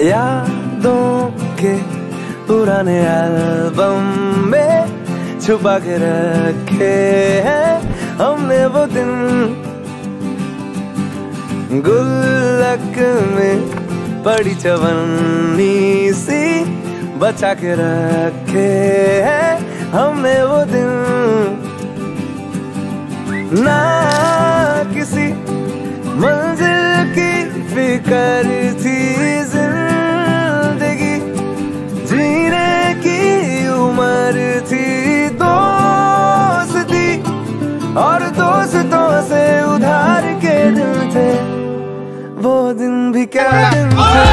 यादों के पुराने एल्बम में छुपा के रखे हैं हमने वो दिन, गुल्लक में पड़ी चवन्नी सी बचा के रखे हैं हमने वो दिन। ना किसी मंजिल की फिक्र थी, जिंदगी जीने की उम्र थी, दोस्ती और दोस्तों से उधार के दिन थे, वो दिन भी क्या दिन थे।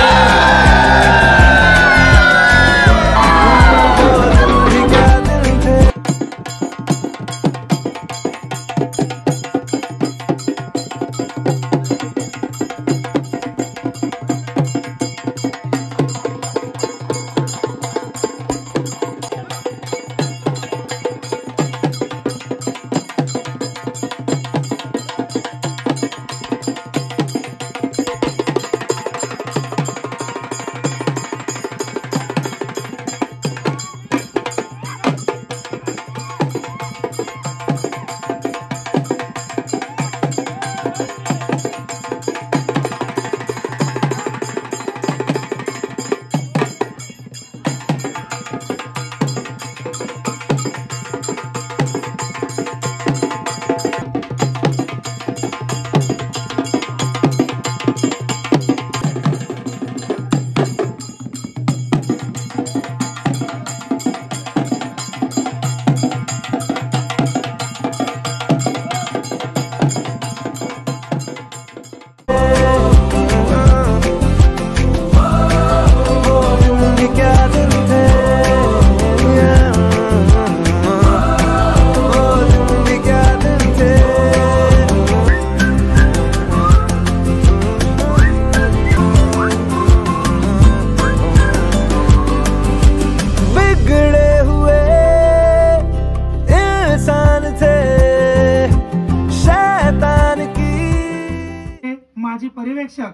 पर्यवेक्षक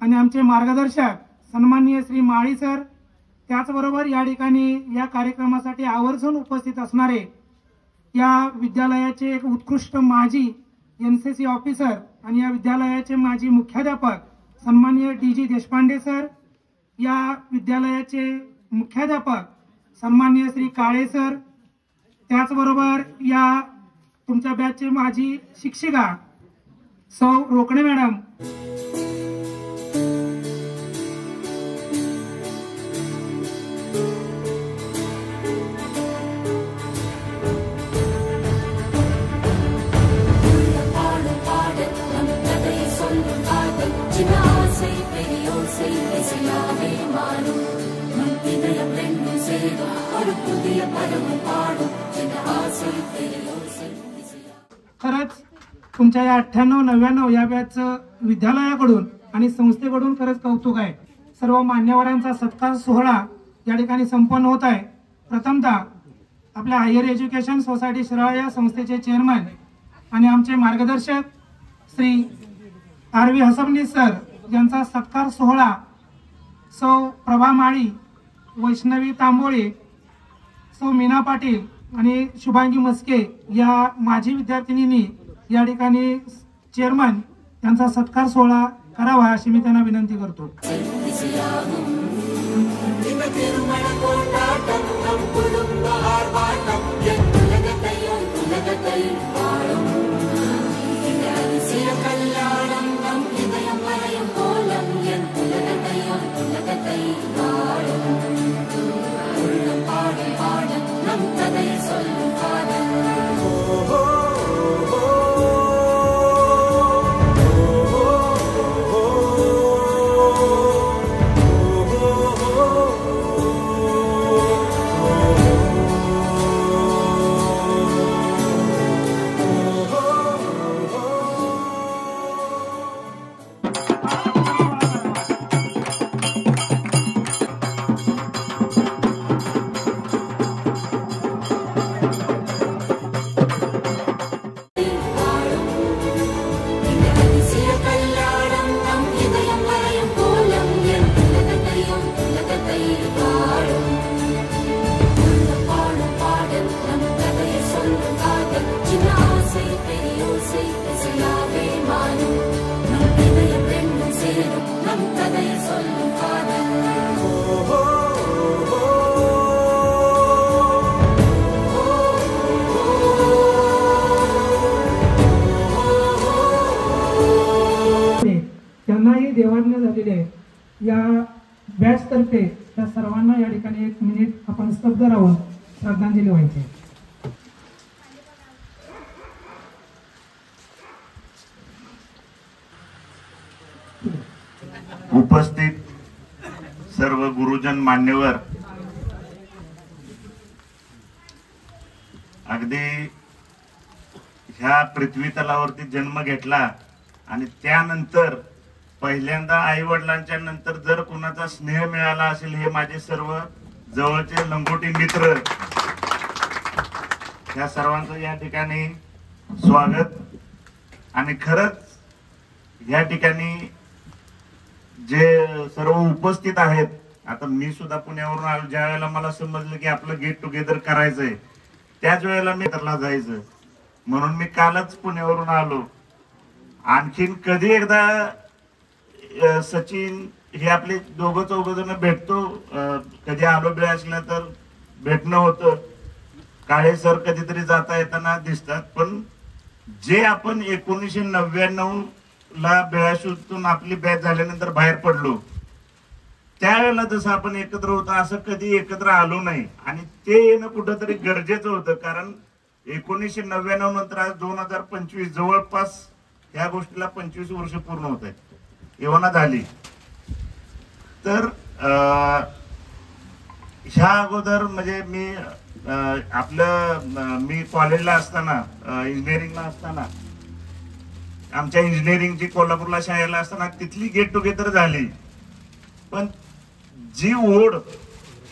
आणि आमचे मार्गदर्शक सन्माननीय श्री माळी सर, त्याचबरोबर या ठिकाणी या कार्यक्रमासाठी आवर्जून उपस्थित असणारे या विद्यालयाचे एक उत्कृष्ट माजी एनसीसी ऑफिसर आणि या विद्यालयाचे माजी मुख्याध्यापक सन्माननीय डीजी देशपांडे सर, या विद्यालयाचे मुख्याध्यापक सन्माननीय श्री काळे सर, त्याचबरोबर या तुमच्या बॅचचे माजी शिक्षिका सौ रोकणे मॅडम, खरंच तुमच्या या 98-99 या बॅचचं विद्यालयाकडून आणि संस्थेकडून खरंच कौतुक आहे। सर्व मान्यवरांचा सत्कार सोहळा या ठिकाणी संपन्न होत आहे। प्रथमतः आपल्या हायर एज्युकेशन सोसायटी शिराळा या संस्थेचे चेअरमन आणि आमचे मार्गदर्शक श्री आरवी हसबनीस सर यांचा सत्कार सोहळा सौ प्रभा माळी, वैष्णवी तांबोळे, सौ मीना पाटील आणि शुभांगी मस्के या माजी विद्यार्थिनींनी या ठिकाणी चेअरमन यांचा सत्कार सोहळा करावा अशी मी त्यांना विनंती करतो। कल्याणं बॅच तर्फे त्या सर्वांना या ठिकाणी 1 मिनिट आपण स्तब्ध राहून श्रद्धांजली व्हायची. उपस्थित सर्व गुरुजन मान्यवर, अगदी ह्या पृथ्वी तलावरती जन्म घेतला आणि त्यानंतर पहिल्यांदा आई वडिलांच्या नंतर जर कुणाचा स्नेह मिळाला असेल हे माझे सर्व जवळचे लंगोटी मित्र, या सर्वांचं या ठिकाणी स्वागत. आणि खरंच या ठिकाणी जे सर्व उपस्थित आहेत, आता मी सुद्धा पुण्यावरून आलो, ज्या वेळेला मला समजलं की आपलं गेट टुगेदर करायचंय त्याच वेळेला मी तरला जायचं म्हणून मी कालच पुण्यावरून आलो. आणखीन कधी एकदा सचिन हे आपले दोघं चौघ जण भेटतो, कधी आलो वेळ असला तर भेटणं होतं. काळे सर कधीतरी जाता येताना दिसतात, पण जे आपण 1999 ला बेळाशूतून आपली बॅच झाल्यानंतर बाहेर पडलो त्यावेळेला जसं आपण एकत्र होतो असं कधी एकत्र आलो नाही. आणि ते येणं कुठंतरी गरजेचं होतं, कारण 1999 नंतर आज 2025 जवळपास ह्या गोष्टीला 25 वर्ष पूर्ण होत आहेत, एवढा झाली. तर ह्या अगोदर म्हणजे मी कॉलेजला असताना, इंजिनिअरिंगला असताना, आमच्या इंजिनिअरिंगची कोल्हापूरला शाळेला असताना तिथली गेट टुगेदर झाली. पण जी ओढ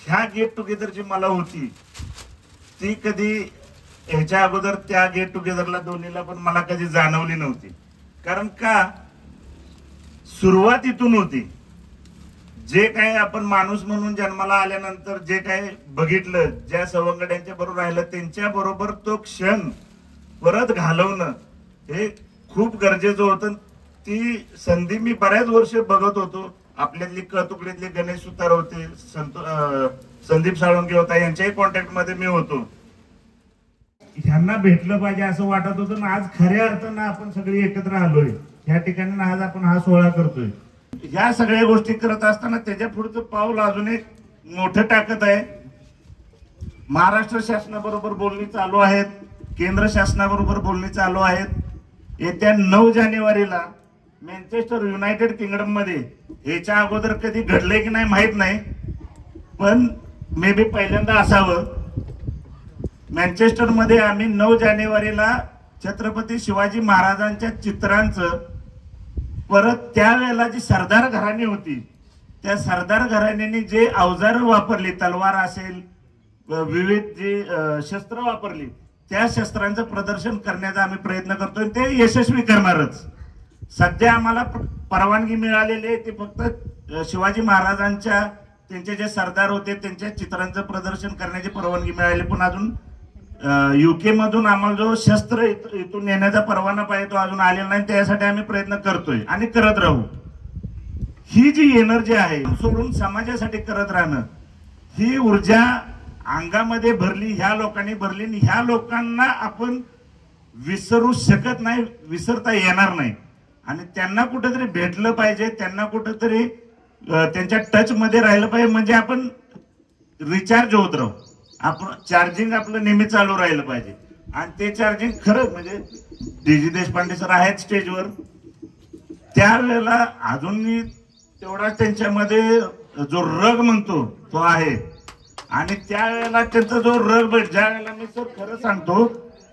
ह्या गेट टुगेदरची मला होती ती कधी ह्याच्या अगोदर त्या गेट टुगेदरला दोन्हीला पण मला कधी जाणवली नव्हती. कारण का, सुरुवात इथून होती. जे काही आपण माणूस म्हणून जन्माला आल्यानंतर जे काही बघितलं, ज्या सवंगड्यांच्या बरोबर राहिलं, त्यांच्या बरोबर तो क्षण परत घालवणं हे खूप गरजेचं होतं. ती संधी मी बऱ्याच वर्ष बघत होतो. आपल्यातली तुकडीतले गणेश सुतार होते, संदीप साळुंके होता, यांच्याही कॉन्टॅक्ट मध्ये मी होतो. ह्यांना भेटलं पाहिजे असं वाटत होतं ना. आज खऱ्या अर्थानं आपण सगळे एकत्र आलोय या ठिकाणी, आज आपण हा सोहळा करतोय. ह्या सगळ्या गोष्टी करत असताना त्याच्या पुढचं पाऊल अजून एक मोठं टाकत आहे. महाराष्ट्र शासनाबरोबर बोलणी चालू आहेत, केंद्र शासनाबरोबर बोलणी चालू आहेत. येत्या 9 जानेवारीला मँचेस्टर युनायटेड किंगडम मध्ये, याच्या अगोदर कधी घडले की नाही माहित नाही, पण मे बी पहिल्यांदा असावं, मँचेस्टर मध्ये आम्ही 9 जानेवारीला छत्रपती शिवाजी महाराजांच्या चित्रांचं, परत त्यावेळेला जी सरदार घराणी होती त्या सरदार घराण्याने जे अवजारं वापरली, तलवार असेल, विविध जी शस्त्र वापरली, त्या शस्त्रांचं प्रदर्शन करण्याचा आम्ही प्रयत्न करतोय. ते यशस्वी करणारच. सध्या आम्हाला परवानगी मिळालेली आहे ती फक्त शिवाजी महाराजांच्या, त्यांचे जे सरदार होते त्यांच्या चित्रांचं प्रदर्शन करण्याची परवानगी मिळाली. पण अजून UK मधून आम्हाला जो शस्त्र इथून नेण्याचा परवाना पाहिजे तो अजून आलेला नाही. त्यासाठी आम्ही प्रयत्न करतोय आणि करत राहू. ही जी एनर्जी आहे सोडून समाजासाठी करत राहणं, ही ऊर्जा अंगामध्ये भरली, ह्या लोकांनी भरली. ह्या लोकांना आपण विसरू शकत नाही, विसरता येणार नाही. आणि त्यांना कुठेतरी भेटलं पाहिजे, त्यांना कुठेतरी त्यांच्या टच मध्ये राहिलं पाहिजे, म्हणजे आपण रिचार्ज होत राहू. आपण चार्जिंग आपलं नेहमी चालू राहिलं पाहिजे. आणि ते चार्जिंग खरं म्हणजे DG देशपांडे सर आहेत स्टेजवर, त्यावेळेला अजूनही तेवढा त्यांच्यामध्ये जो रग म्हणतो तो आहे. आणि त्यावेळेला त्यांचा जो रग, ज्या वेळेला मी सर खरं सांगतो,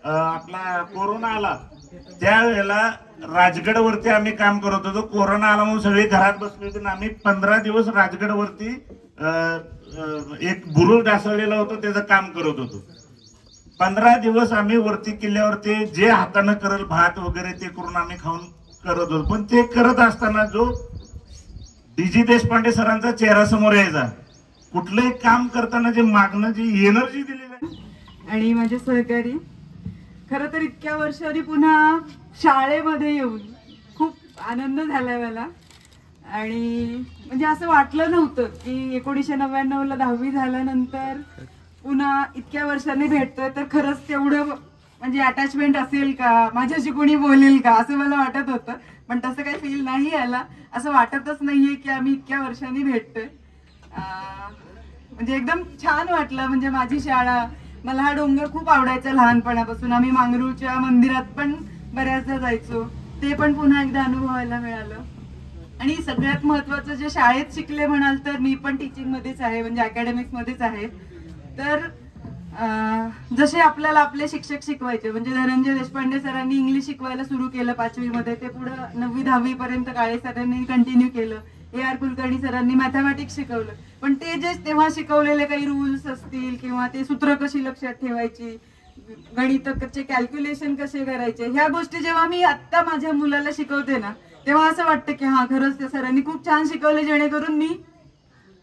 आपला कोरोना आला त्यावेळेला राजगडवरती आम्ही काम करत होतो. कोरोना आला म्हणून सगळे घरात बसले होते. आम्ही 15 दिवस राजगडवरती एक बुरुज ढासळलेला होतो त्याचं काम करत होतो. 15 दिवस आम्ही वरती किल्ल्यावरती जे हाताने करल भात वगैरे ते करून आम्ही खाऊन करत होतो. पण ते करत असताना जो DG देशपांडे सरांचा चेहरा समोर यायचा, कुठलंही काम करताना जे मागणं जी एनर्जी दिली जाते. आणि माझे सहकारी, खरं तर इतक्या वर्षांनी पुन्हा शाळेमध्ये येऊन खूप आनंद झालाय मला. आणि म्हणजे असं वाटलं नव्हतं की 1999ला 10वी झाल्यानंतर पुन्हा इतक्या वर्षांनी भेटतोय, तर खरंच तेवढं म्हणजे अटॅचमेंट असेल का, माझ्याशी कोणी बोलेल का असं मला वाटत होतं. पण तसं काही फील नाही आला, असं वाटतच नाहीये की आम्ही इतक्या वर्षांनी भेटतोय. म्हणजे एकदम छान वाटलं. म्हणजे माझी शाळा, मला हा डोंगर खूप आवडायचा लहानपणापासून. आम्ही मांगरूळच्या मंदिरात पण बऱ्याचदा जायचो, ते पण पुन्हा एकदा अनुभवायला मिळालं. आणि सगळ्यात महत्वाचं जे शाळेत शिकले म्हणाल तर मी पण टीचिंग मध्येच आहे, म्हणजे अकॅडमिक्स मध्येच आहे. तर जसे आपल्याला आपले शिक्षक शिकवायचे, म्हणजे धनंजय देशपांडे सरांनी इंग्लिश शिकवायला सुरू केलं 5वी मध्ये, ते पुढे 9वी 10वी पर्यंत काळे सरांनी कंटिन्यू केलं. AR कुलकर्णी सरांनी मॅथमॅटिक्स शिकवलं. पण ते जे तेव्हा शिकवलेले काही रूल्स असतील किंवा ते सूत्र कशी लक्षात ठेवायची, गणिताचे कॅल्क्युलेशन कसे करायचे, ह्या गोष्टी जेव्हा मी आता माझ्या मुलाला शिकवते ना, तेव्हा असं वाटतं की हा खरंच त्या सरांनी खूप छान शिकवले, जेणेकरून मी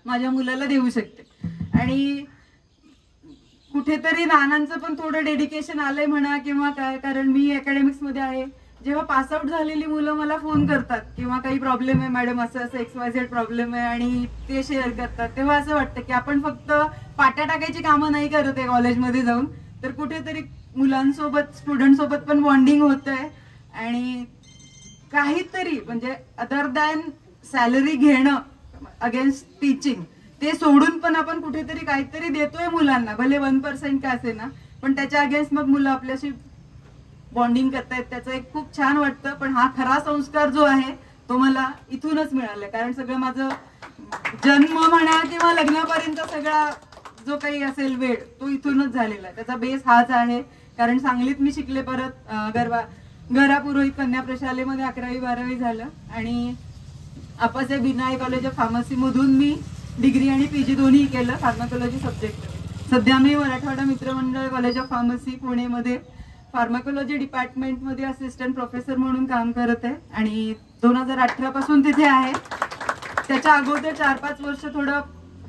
माझ्या मुलाला देऊ शकते. आणि कुठेतरी नानांचं पण थोडं डेडिकेशन आलंय म्हणा किंवा काय, कारण मी अकॅडमिक्स मध्ये आहे. जेव्हा पासआउट झालेली मुलं मला फोन करतात किंवा काही प्रॉब्लेम आहे मॅडम, असं असं XYZ प्रॉब्लेम आहे, आणि ते शेअर करतात, तेव्हा असं वाटतं की आपण फक्त पाट्या टाकायची कामं नाही करत आहे कॉलेजमध्ये जाऊन, तर कुठेतरी मुलांसोबत स्टुडंट सोबत पण बॉन्डिंग होत आहे. आणि काहीतरी म्हणजे अदर दॅन सॅलरी घेणं अगेन्स्ट टीचिंग, ते सोडून पण आपण कुठेतरी काहीतरी देतोय मुलांना, भले 1% का असे ना, पण त्याच्या अगेन्स्ट मग मुलं आपल्याशी बॉन्डिंग करतायत, त्याचं एक खूप छान वाटतं. पण हा खरा संस्कार जो आहे तो मला इथूनच मिळाला, कारण सगळं माझं जन्म म्हणा किंवा लग्नापर्यंत सगळा जो काही असेल वेळ तो इथूनच झालेला आहे. त्याचा बेस हाच आहे. कारण सांगलीत मी शिकले, परत गरा पुरोहित कन्या प्रशालेमध्ये 11वी 12वी झालं, आणि Appasaheb Binale college of pharmacy मधून मी डिग्री आणि PG दोन्ही केलं फार्माकोलॉजी सब्जेक्ट. सध्या मी मराठवाडा मित्रमंडळ कॉलेज ऑफ फार्मसी पुणेमध्ये फार्माकोलॉजी डिपार्टमेंटमध्ये असिस्टंट प्रोफेसर म्हणून काम करत आहे, आणि 2018 पासून तिथे आहे. त्याच्या अगोदर 4-5 वर्ष थोडं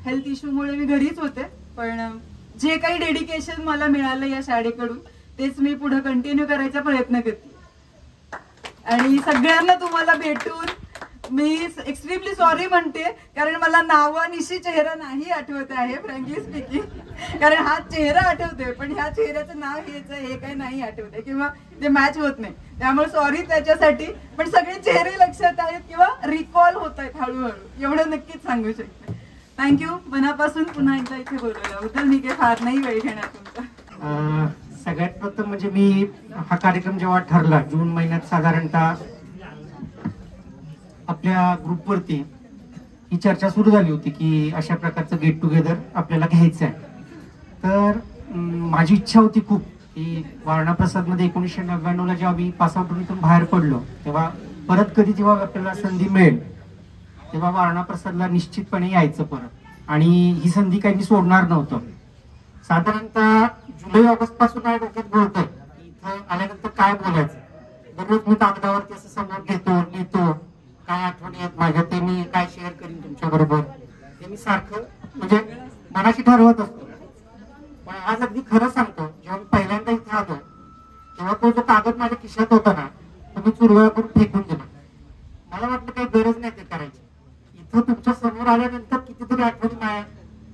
हेल्थ इश्यूमुळे मी घरीच होते, पण जे काही डेडिकेशन मला मिळालं या शाळेकडून तेच मी पुढे कंटिन्यू करायचा प्रयत्न करते. आणि सगळ्यांना तुम्हाला भेटून मी एक्स्ट्रीमली सॉरी म्हणते, कारण मला नावानिशी चेहरा नाही आठवत आहे फ्रँकली स्पीकिंग, कारण हा चेहरा आठवते पण ह्या चेहऱ्याचं नाव हेच हे काही नाही आठवते किंवा ते मॅच होत नाही, त्यामुळे सॉरी त्याच्यासाठी. पण सगळे चेहरे लक्षात आहेत किंवा रिकॉल होत आहेत हळूहळू, एवढं नक्कीच सांगू शकते. थँक्यू मनापासून पुन्हा एकदा इथे बोलवल्याबद्दल. मी काही फार नाही वेळ घेणार तुमचा. सगळ्यात प्रथम म्हणजे मी हा कार्यक्रम जेव्हा ठरला जून महिन्यात, साधारणतः आपल्या ग्रुपवरती ही चर्चा सुरू झाली होती की अशा प्रकारचं गेट टुगेदर आपल्याला घ्यायचं आहे. तर माझी इच्छा होती खूप की वारणा प्रसादमध्ये 1999ला जेव्हा मी पासआउटून बाहेर पडलो, तेव्हा परत कधी जेव्हा आपल्याला संधी मिळेल तेव्हा वारणा प्रसादला निश्चितपणे यायचं परत, आणि ही संधी काही मी सोडणार नव्हतं. साधारणतः जुलै ऑगस्ट पासून माझ्या डोक्यात बोलतोय इथं आल्यानंतर काय बोलायचं. दररोज मी कागदावरती असं समोर घेतो, लिहितो, काय आठवणी आहेत माझ्या ते मी काय शेअर करीन तुमच्या बरोबर, ते मी सारखं म्हणजे मनाशी ठरवत असतो. पण आज अगदी खरं सांगतो, जेव्हा मी पहिल्यांदा इथे आलो तेव्हा तो जो कागद माझ्या खिशात होता ना, तो मी चुरवळा करून फेकून दिला. मला वाटलं काही गरज नाही ते करायची. इथं तुमच्या समोर आल्यानंतर कितीतरी आठवणी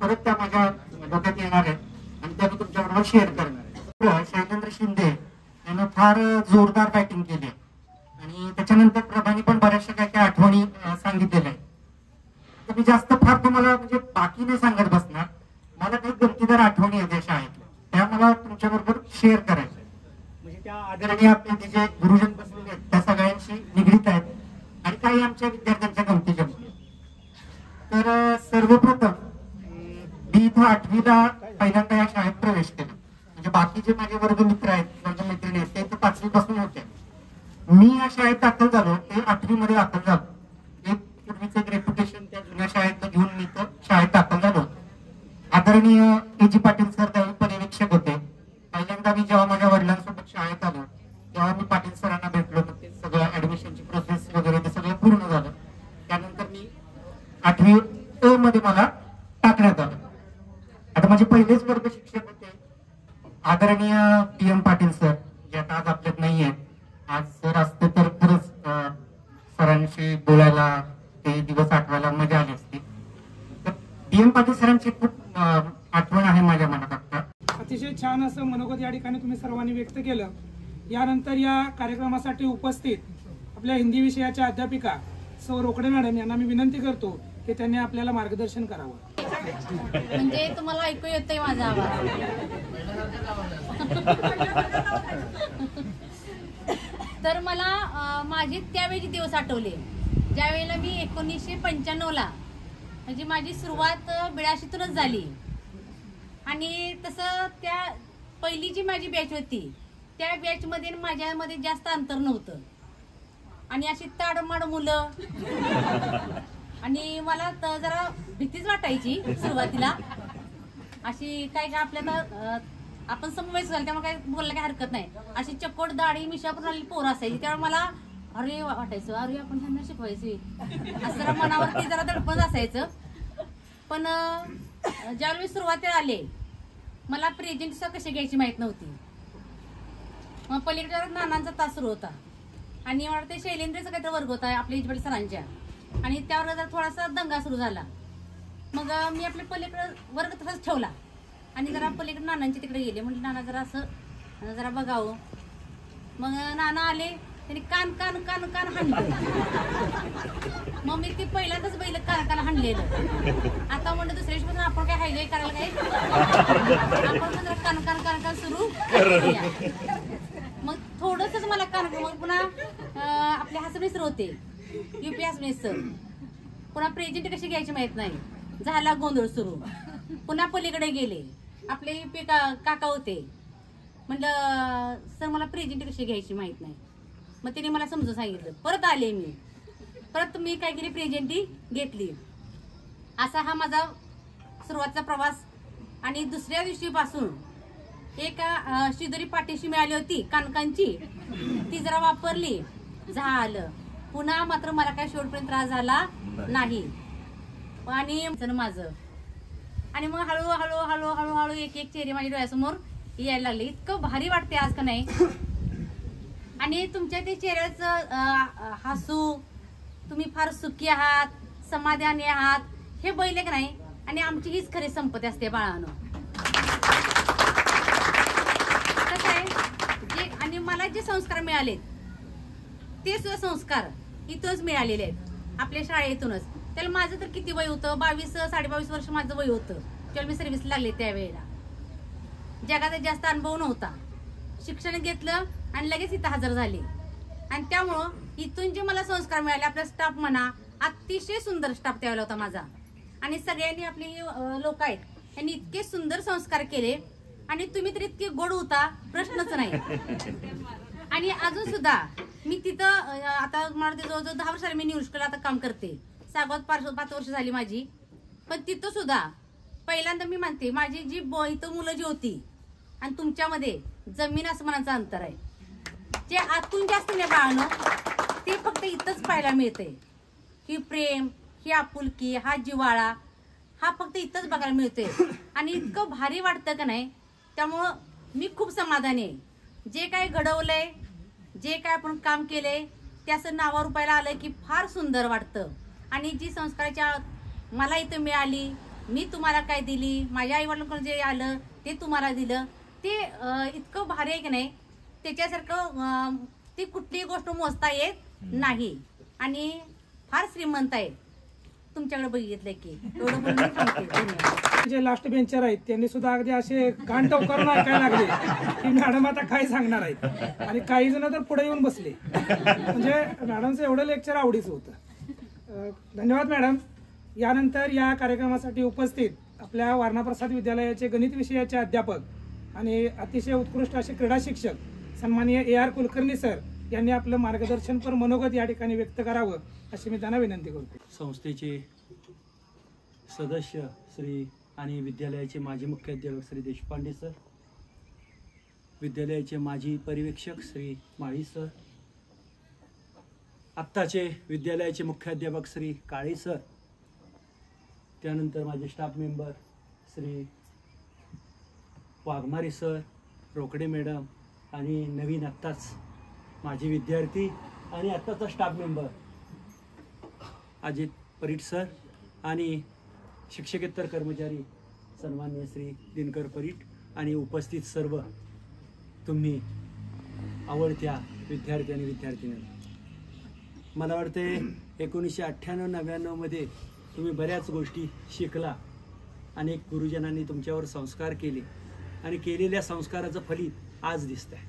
परत त्या माझ्या डोक्यात येणार आहेत आणि त्या मी तुमच्या बरोबर शेअर करणार आहे. शैलेंद्र शिंदे यानं फार जोरदार बॅटिंग केली आणि त्याच्यानंतर प्रभानी पण बऱ्याचशा काय काय आठवणी सांगितलेल्या आहेत. तर मी जास्त फार तुम्हाला म्हणजे बाकी नाही सांगत बसणार. मला काही गमतीदार आठवणी आहेत या शाळेतल्या, त्या मला तुमच्या बरोबर शेअर करायच्या. म्हणजे त्या आदरणीय आपले जे गुरुजन बसलेले आहेत त्या सगळ्यांशी निगडीत आहेत आणि काही आमच्या विद्यार्थ्यांच्या गमती जमती. तर सर्वप्रथम मी इथं 8वीला पहिल्यांदा या शाळेत प्रवेश केला. म्हणजे बाकी जे माझे वर्ग मित्र आहेत, वर्गमैत्रिणी आहेत, ते इथं 5वी पासून होते. मी या शाळेत दाखल झालो ते 8वी मध्ये दाखल झालो. एक पूर्वीचं एक रेप्युटेशन त्या जुन्या शाळेत घेऊन मी तर शाळेत दाखल झालो. आदरणीय AG पाटील सर त्यावेळी पर्यवेक्षक होते. पहिल्यांदा मी जेव्हा माझ्या वडिलांसोबत शाळेत आलो तेव्हा मी पाटील सरांना भेटलो. ते सगळं ऍडमिशनची प्रोसेस वगैरे ते सगळं पूर्ण झालं. त्यानंतर मी 8वी अ मध्ये मला टाकण्यात आलं. आता माझे पहिलेच वर्ग शिक्षक होते आदरणीय PM पाटील सर, जे आता आज आपल्यात नाही आहेत. आज सर असते तर खरंच सरांशी बोलायला, ते दिवस आठवायला मजा आली असती. तर PM पाटील सरांची खूप आठवण आहे माझ्या मनात आता. अतिशय छान असं मनोगत या ठिकाणी तुम्ही सर्वांनी व्यक्त केलं. यानंतर या कार्यक्रमासाठी उपस्थित आपल्या हिंदी विषयाच्या अध्यापिका सौ रोकडे मॅडम यांना मी विनंती करतो की त्यांनी आपल्याला मार्गदर्शन करावं. म्हणजे तुम्हाला ऐकू येतोय माझा आवाज. तर मला माझे त्यावेळी दिवस आठवले ज्यावेळेला मी 1995ला म्हणजे माझी सुरुवात बिळाशीतूनच झाली. आणि तसं त्या पहिली जी माझी बॅच होती त्या बॅचमध्ये माझ्यामध्ये जास्त अंतर नव्हतं. आणि अशी ताडमाड मुलं आणि मला जरा भीतीच वाटायची सुरुवातीला. अशी काय काय आपल्याला आपण समवयस्क झालं त्यामुळे काय बोलला काही हरकत नाही. अशी चक्कोड दाढी मिशापूर आलेली पोरं असायची त्यामुळे मला अरे वाटायचं अरे आपण त्यांना शिकवायचे असं जरा मनावरती जरा दडपण असायचं. पण ज्यावेळी सुरुवातीला आले मला प्रेझेंट कशी घ्यायची माहित नव्हती. मग पलीकडे नानांचा तास सुरू होता आणि मला ते शैलेंद्रचा काहीतरी वर्ग होता आपल्या इजबडी सरांच्या आणि त्यावर जरा थोडासा दंगा सुरू झाला. मग मी आपल्या पलीकडे वर्ग तसाच ठेवला आणि जरा पलीकडे नानांच्या तिकडे गेले. म्हणजे नाना जरा असं जरा बघावं. मग नाना आले त्यांनी कान कान कान कान हाणलं. मग मी ती पहिल्यांदाच बैल कान कान हाणलेलं. आता म्हणलं दुसऱ्या दिवशी आपण काय हायवे करायला काय आपण जरा कान कान कान कान सुरू करूया. मग थोडंसंच मला कान मग पुन्हा आपले हसबंड सर होते UP हसबंड सर. पुन्हा प्रेझेंट कशी घ्यायची माहित नाही. झाला गोंधळ सुरू. पुन्हा पलीकडे गेले आपले UP काका होते. म्हणलं सर मला प्रेझेंट कशी घ्यायची माहित नाही. मग तिने मला समजून सांगितलं. परत आले मी परत मी काय केली प्रेझेंटी घेतली. असा हा माझा सुरुवातीचा प्रवास. आणि दुसऱ्या दिवशीपासून एक शिदोरी पाठीशी मिळाली होती कानकांची ती जरा वापरली झालं. पुन्हा मात्र मला काय शेवटपर्यंत त्रास झाला नाही. आणि माझं आणि मग हळूहळू हळूहळू हळूहळू एक एक चेहरे माझ्या डोळ्यासमोर यायला लागले. इतकं भारी वाटते आज का नाही. आणि तुमच्या ते चेहऱ्याचं हसू तुम्ही फार सुखी आहात समाधानी आहात हे बैल का नाही. आणि आमची हीच खरी संपत्ती असते बाळानो. कसं आहे जे आणि मला जे संस्कार मिळाले ते सुद्धा संस्कार इथूनच मिळालेले आहेत आपल्या शाळेतूनच. त्याला माझं तर किती वय होतं 22-22.5 वर्ष माझं वय होतं जेव्हा मी सर्व्हिस लागले त्यावेळेला. जगाचा जास्त अनुभव नव्हता. शिक्षण घेतलं आणि लगेच इथं हजर झाले. आणि त्यामुळं इथून जे मला संस्कार मिळाले आपला स्टाफ म्हणा अतिशय सुंदर स्टाफ त्यावेळेला होता माझा. आणि सगळ्यांनी आपली लोक आहेत त्यांनी इतके सुंदर संस्कार केले. आणि तुम्ही तर इतके गोड होता प्रश्नच नाही. आणि अजून सुद्धा मी तिथं आता मला जवळजवळ 10 वर्षाला मी न्यूजला आता काम करते. सागवात 5 वर्ष झाली माझी. पण तिथं सुद्धा पहिल्यांदा मी म्हणते माझी जी इथं मुलं जी होती आणि तुमच्यामध्ये जमीन आसमानाचं अंतर आहे. जे आतून जास्त नाही बाळानो ते फक्त इथंच पाहायला मिळतंय. ही प्रेम ही आपुलकी हा जिव्हाळा हा फक्त इथंच बघायला मिळतोय. आणि इतकं भारी वाटतं का नाही. त्यामुळं मी खूप समाधानी आहे. जे काय घडवलंय जे काय आपण काम केलंय ते असं नावावर रुपायला आलं की फार सुंदर वाटतं. आणि जी संस्काराच्या मला इथं मिळाली मी तुम्हाला काय दिली माझ्या आईवडिलांकडून जे आलं ते तुम्हाला दिलं ते इतकं भारी आहे की नाही. त्याच्यासारखं ती कुठलीही गोष्ट मोजता येत नाही. आणि फार श्रीमंत आहे तुमच्याकडे बघितलंय की एवढं बोलून मी थांबते. जे लास्ट बेंचर आहेत त्यांनी सुद्धा अगदी असे कान टवकारून ऐकायला लागले की मॅडम आता काय सांगणार आहेत. आणि काही जण तर पुढे येऊन बसले. म्हणजे मॅडमचं एवढं लेक्चर आवडीचं होतं. धन्यवाद मॅडम. यानंतर या कार्यक्रमासाठी उपस्थित आपल्या वारणाप्रसाद विद्यालयाचे गणित विषयाचे अध्यापक आणि अतिशय उत्कृष्ट असे क्रीडा शिक्षक सन्माननीय AR कुलकर्णी सर यांनी आपलं मार्गदर्शनपर मनोगत या ठिकाणी व्यक्त करावं अशी मी त्यांना विनंती करतो. संस्थेचे सदस्य श्री आणि विद्यालयाचे माजी मुख्याध्यापक श्री देशपांडे सर, विद्यालयाचे माजी पर्यवेक्षक श्री माळी सर, आत्ताचे विद्यालयाचे मुख्याध्यापक श्री काळे सर, त्यानंतर माझे staff member Shri Waghmare sir, Rokade madam आणि नवीन आत्ताच माझे विद्यार्थी आणि आत्ताचा staff member Ajit Parit sir आणि शिक्षकेतर कर्मचारी सन्माननीय श्री दिनकर परीट आणि उपस्थित सर्व तुम्ही आवडत्या विद्यार्थी आणि विद्यार्थिनी. मला वाटते 1998-99 मध्ये तुम्ही बऱ्याच गोष्टी शिकला अनेक गुरुजनांनी तुमच्यावर संस्कार केले आणि केलेल्या संस्काराचं फलित आज दिसतंय.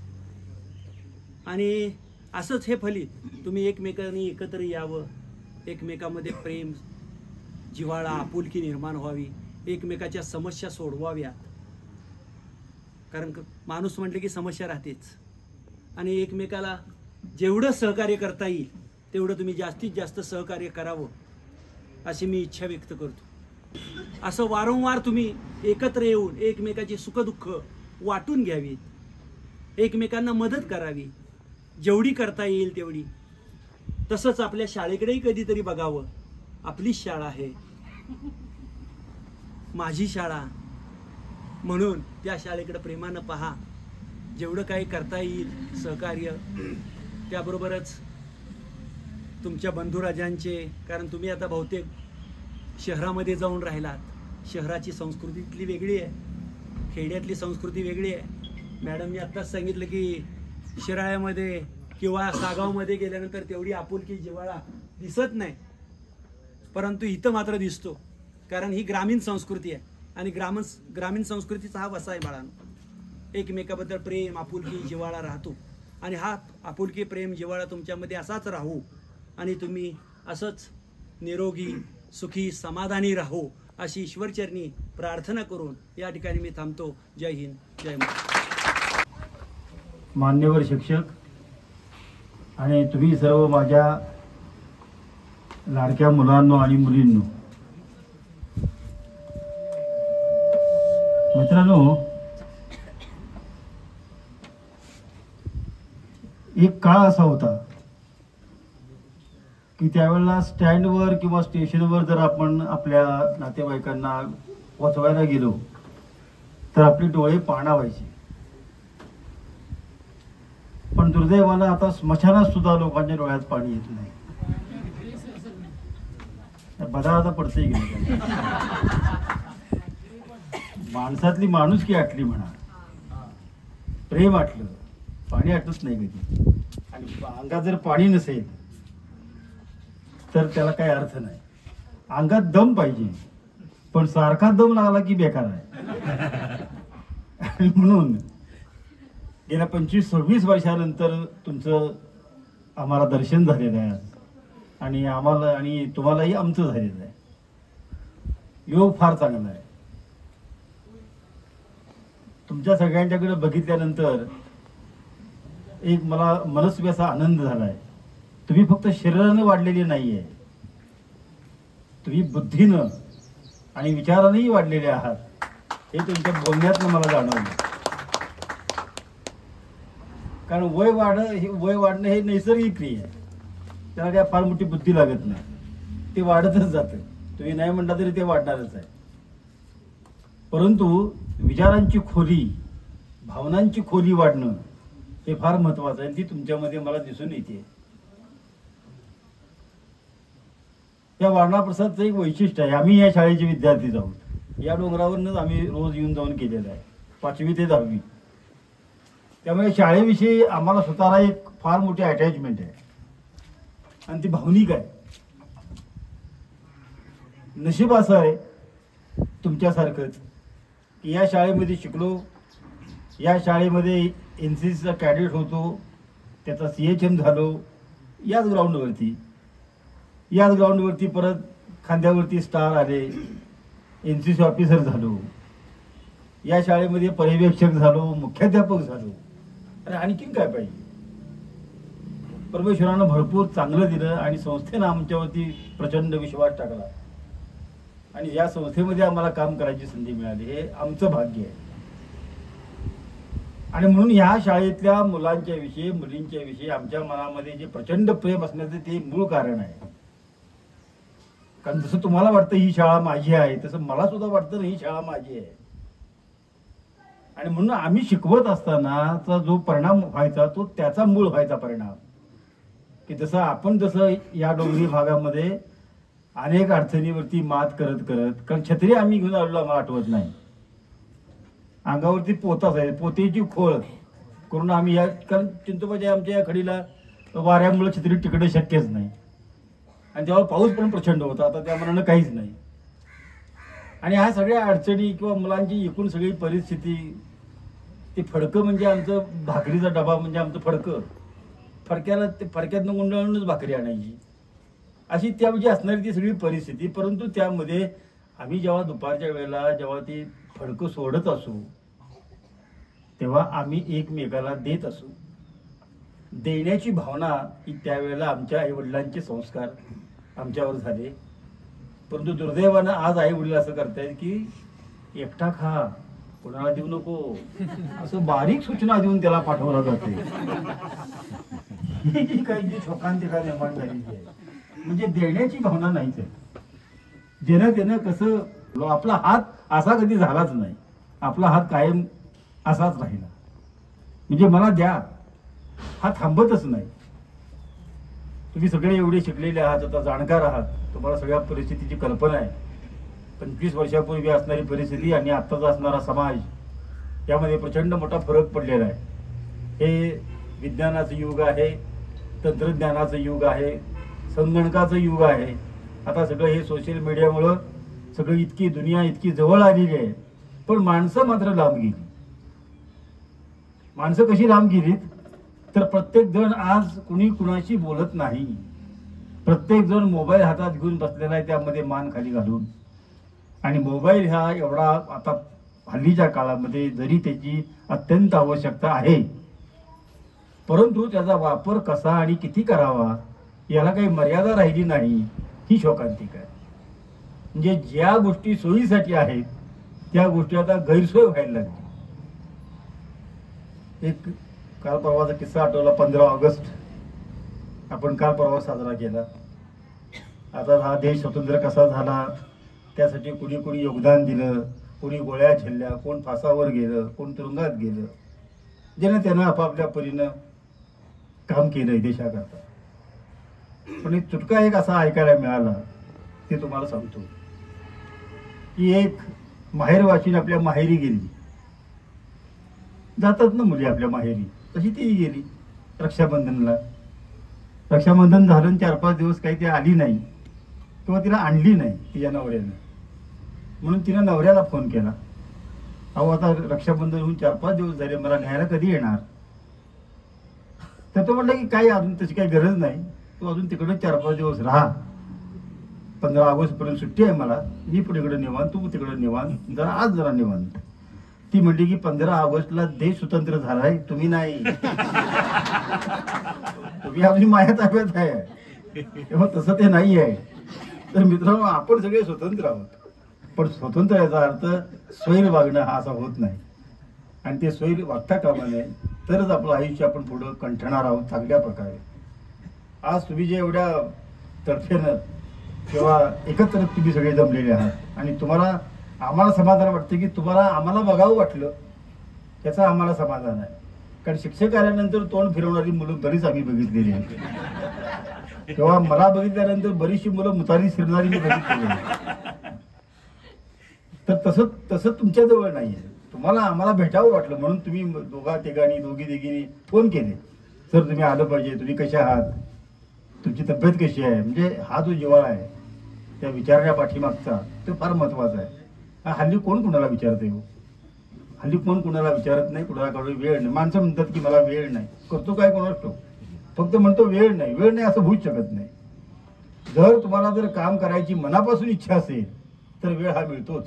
आणि असंच हे फलित तुम्ही एकमेकांनी एकत्र यावं, एकमेकांमध्ये प्रेम, जिव्हाळा, आपुलकी निर्माण व्हावी, एकमेकाच्या समस्या सोडवाव्यात. कारण माणूस म्हटलं की समस्या राहतेच आणि एकमेकाला जेवढं सहकार्य करता येईल तेवढं तुम्ही जास्तीत जास्त सहकार्य करावं अशी मी इच्छा व्यक्त करतो. असं वारंवार तुम्ही एकत्र येऊन एकमेकाची सुखदुःख वाटून घ्यावीत, एकमेकांना मदत करावी जेवढी करता येईल तेवढी. तसंच आपल्या शाळेकडेही कधीतरी बघावं. आपलीच शाळा आहे, माझी शाळा, म्हणून त्या शाळेकडे प्रेमानं पहा. जेवढं काही करता येईल सहकार्य, त्याबरोबरच तुमच्या बंधुराजांचे, कारण तुम्ही आता बहुतेक शहरामध्ये जाऊन राहिलात. शहराची संस्कृती इथली वेगळी आहे, खेड्यातली संस्कृती वेगळी आहे. मॅडमनी आत्ताच सांगितलं की शिराळ्यामध्ये किंवा सागावमध्ये गेल्यानंतर तेवढी आपुलकी जिव्हाळा दिसत नाही, परंतु इथं मात्र दिसतो. कारण ही ग्रामीण संस्कृती आहे आणि ग्रामीण संस्कृतीचा हा वसा आहे बाळांनो. एकमेकाबद्दल प्रेम, आपुलकी, जिव्हाळा राहतो आणि हा आपुलकी, प्रेम, जिव्हाळा तुमच्यामध्ये असाच राहू आणि तुम्ही असंच निरोगी, सुखी, समाधानी राहो अशी ईश्वरचरणी प्रार्थना करून या ठिकाणी मी थांबतो. जय हिंद, जय महाराष्ट्र. मान्यवर शिक्षक आणि तुम्ही सर्व माझ्या लाडक्या मुलांनो आणि मुलींनो, मित्रांनो, एक काळ असा होता की त्यावेळेला स्टँडवर किंवा स्टेशनवर जर आपण आपल्या नातेवाईकांना पोचवायला गेलो तर आपले डोळे पाणावायचे. पण दुर्दैवानं आता स्मशानात सुद्धा लोकांच्या डोळ्यात पाणी येत नाही. बदाळाचा पडतंय गेलं. माणसातली माणुसकी आटली म्हणा, प्रेम आटलं, पाणी आटलंच नाही कधी. आणि अंगात जर पाणी नसेल तर त्याला काही अर्थ नाही. अंगात दम पाहिजे, पण सारखा दम लागला की बेकार आहे. म्हणून गेल्या 25-26 वर्षानंतर तुमचं आम्हाला दर्शन झालेलं आहे आणि आम्हाला आणि तुम्हालाही आमचं झालेलं आहे. योग फार चांगला आहे. तुमच्या सगळ्यांच्याकडे बघितल्यानंतर एक मला मनस्वी असा आनंद झालाय. तुम्ही फक्त शरीरानं वाढलेले नाहीये, तुम्ही बुद्धीनं आणि विचारानंही वाढलेले आहात. हे तुमच्या बोलण्यातनं मला जाणवलं. कारण वय वाढणं हे नैसर्गिक क्रिया आहे, त्याला काय फार मोठी बुद्धी लागत नाही, ते वाढतच जातं. तुम्ही नाही म्हणता तरी ते वाढणारच आहे. परंतु विचारांची खोली, भावनांची खोली वाढणं हे फार महत्वाचं आहे. ती तुमच्यामध्ये मला दिसून येते. या वारणा प्रसादचं एक वैशिष्ट्य आहे. आम्ही या शाळेचे विद्यार्थीच आहोत. या डोंगरावरनंच आम्ही रोज येऊन जाऊन केलेलं आहे, 5वी ते 10वी. त्यामुळे शाळेविषयी आम्हाला स्वतःला एक फार मोठी अटॅचमेंट आहे आणि ती भावनिक आहे. नशीब असं आहे तुमच्यासारखंच की या शाळेमध्ये शिकलो, या शाळेमध्ये NCCचा कॅडेट होतो, त्याचा CHM झालो, याच ग्राउंडवरती परत खांद्यावरती स्टार आले, NCC ऑफिसर झालो, या शाळेमध्ये पर्यवेक्षक झालो, मुख्याध्यापक झालो. अरे आणखीन काय पाहिजे. परमेश्वरानं भरपूर चांगलं दिलं आणि संस्थेनं आमच्यावरती प्रचंड विश्वास टाकला आणि या संस्थेमध्ये आम्हाला काम करायची संधी मिळाली. हे आमचं भाग्य आहे. आणि म्हणून ह्या शाळेतल्या मुलांच्या विषयी, मुलींच्या विषयी आमच्या मनामध्ये जे प्रचंड प्रेम असण्याचं ते मूळ कारण आहे. कारण जसं तुम्हाला वाटतं ही शाळा माझी आहे, तसं मला सुद्धा वाटतं ही शाळा माझी आहे. आणि म्हणून आम्ही शिकवत असताना जो परिणाम व्हायचा तो त्याचा मूळ व्हायचा परिणाम, की जसं या डोंगरी भागामध्ये अनेक अडचणीवरती मात करत कारण छत्री आम्ही घेऊन आलेलो आम्हाला आठवत नाही, अंगावरती पोताच आहे, पोतेची खोळ करून आम्ही कारण चिंतोबाच्या आमच्या या खडीला वाऱ्यामुळे छत्री टिकणं शक्यच नाही आणि तेव्हा पाऊस पण प्रचंड होता. आता त्या मनानं काहीच नाही. आणि ह्या सगळ्या अडचणी किंवा मुलांची एकूण सगळी परिस्थिती, ते फडकं म्हणजे आमचं भाकरीचा डबा म्हणजे आमचं फडकं, फडक्याला ते फडक्यातनं गुंडाळूनच भाकरी आणायची, अशी त्यावेळी असणारी ती सगळी परिस्थिती. परंतु त्यामध्ये आम्ही जेव्हा दुपारच्या वेळेला जेव्हा ती फडकं सोडत असू तेव्हा आम्ही एकमेकाला देत असू. देण्याची भावना ही त्यावेळेला आमच्या आईवडिलांचे संस्कार आमच्यावर झाले. परंतु दुर्दैवानं आज आईवडील असं करतायत की एकटा खा, कोणाला देऊ नको, असं बारीक सूचना देऊन त्याला पाठवलं जाते. ही काही जी शोकांतिका निर्माण झालेली आहे, म्हणजे देण्याची भावना नाहीच आहे. देणं कसं, आपला हात असा कधी झालाच नाही, आपला हात कायम असाच राहिला. म्हणजे मला द्या हा थांबतच नाही. तुम्ही सगळे एवढे शिकलेले आहात, आता जाणकार आहात, तुम्हाला सगळ्या परिस्थितीची कल्पना आहे. 25 वर्षापूर्वी असणारी परिस्थिती आणि आत्ताचा असणारा समाज यामध्ये प्रचंड मोठा फरक पडलेला आहे. हे विज्ञानाचं युग आहे, तंत्रज्ञानाचं युग आहे, संगणकाचं युग आहे. आता सगळं हे सोशल मीडियामुळं सगळं इतकी दुनिया इतकी जवळ आलेली आहे. पण माणसं मात्र लांब गेली. माणसं कशी लांब गेलीत तर प्रत्येक जण आज कुणी कुणाशी बोलत नाही. प्रत्येक जण मोबाईल हातात घेऊन बसलेला आहे, त्यामध्ये मान खाली घालून. आणि मोबाईल हा एवढा आता हल्लीच्या काळामध्ये जरी त्याची अत्यंत आवश्यकता आहे, परंतु त्याचा वापर कसा आणि किती करावा याला काही मर्यादा राहिली नाही, ही शोकांतिका आहे. म्हणजे ज्या गोष्टी सोयीसाठी आहेत त्या गोष्टी आता गैरसोय व्हायला लागली. एक काल परवाचा किस्सा आठवला. 15 ऑगस्ट आपण काल परवा साजरा केला. आता हा देश स्वतंत्र कसा झाला त्यासाठी कुणी कुणी योगदान दिलं, कोणी गोळ्या झेलल्या, कोण फासावर गेलं, कोण तुरुंगात गेलं, ज्यानं त्यानं आपापल्या परीनं काम केलंय देशाकरता. पण एक चुटका एक असा ऐकायला मिळाला, ते तुम्हाला सांगतो. की एक माहेरवाशीन आपल्या माहेरी गेली. जातात ना मुली आपल्या माहेरी, तशी ती गेली रक्षाबंधनला. रक्षाबंधन झालं 4-5 दिवस काही ती आली नाही किंवा तिला आणली नाही तिच्या नवऱ्यानं. म्हणून तिनं नवऱ्याला फोन केला, अहो आता रक्षाबंधन होऊन 4-5 दिवस झाले, मला न्यायला कधी येणार? तर तो म्हटलं की काही अजून तशी काही गरज नाही, तू अजून तिकडे 4-5 दिवस राहा, 15 ऑगस्ट पर्यंत सुट्टी आहे मला, मी पुढेकडे निवांत, तू तिकडे निवांत, जरा आज जरा निवांत. ती म्हणली की 15 ऑगस्टला देश स्वतंत्र झालाय, तुम्ही नाही. तुम्ही आपली माया ताब्यात आहे, तेव्हा तसं ते नाही आहे. तर मित्रांनो, आपण सगळे स्वतंत्र आहोत, पण स्वतंत्र याचा अर्थ स्वैर वागणं हा असा होत नाही. आणि ते स्वैर वागता कामा नये, तरच आपलं आयुष्य आपण पुढं कंठणार आहोत चांगल्या प्रकारे. आज तुम्ही जे एवढ्या तर्फेनं किंवा एकत्र तुम्ही सगळे जमलेले आहात आणि तुम्हाला आम्हाला समाधान वाटतं की तुम्हाला आम्हाला बघावं वाटलं, त्याचं आम्हाला समाधान आहे. कारण शिक्षक आल्यानंतर तोंड फिरवणारी मुलं बरीच आम्ही बघितलेली आहेत, किंवा मला बघितल्यानंतर बरीचशी मुलं मुतारी फिरणारी मी बघितलेली आहेत. तर तसं तुमच्याजवळ नाही आहे. तुम्हाला आम्हाला भेटावं वाटलं म्हणून तुम्ही दोघी-तिघींनी फोन केले, सर तुम्ही आलं पाहिजे, तुम्ही कशा आहात, तुमची तब्येत कशी आहे. म्हणजे हा जो जिव्हाळा आहे त्या विचारण्या पाठीमागचा तो फार महत्वाचा आहे. हल्ली कोण कुणाला विचारते हो? हल्ली कोण कुणाला विचारत नाही, कुणाकडे वेळ नाही. माणसं म्हणतात की मला वेळ नाही, करतो काय कोणाच तो, फक्त म्हणतो वेळ नाही असं होऊच शकत नाही. जर तुम्हाला जर काम करायची मनापासून इच्छा असेल तर वेळ हा मिळतोच.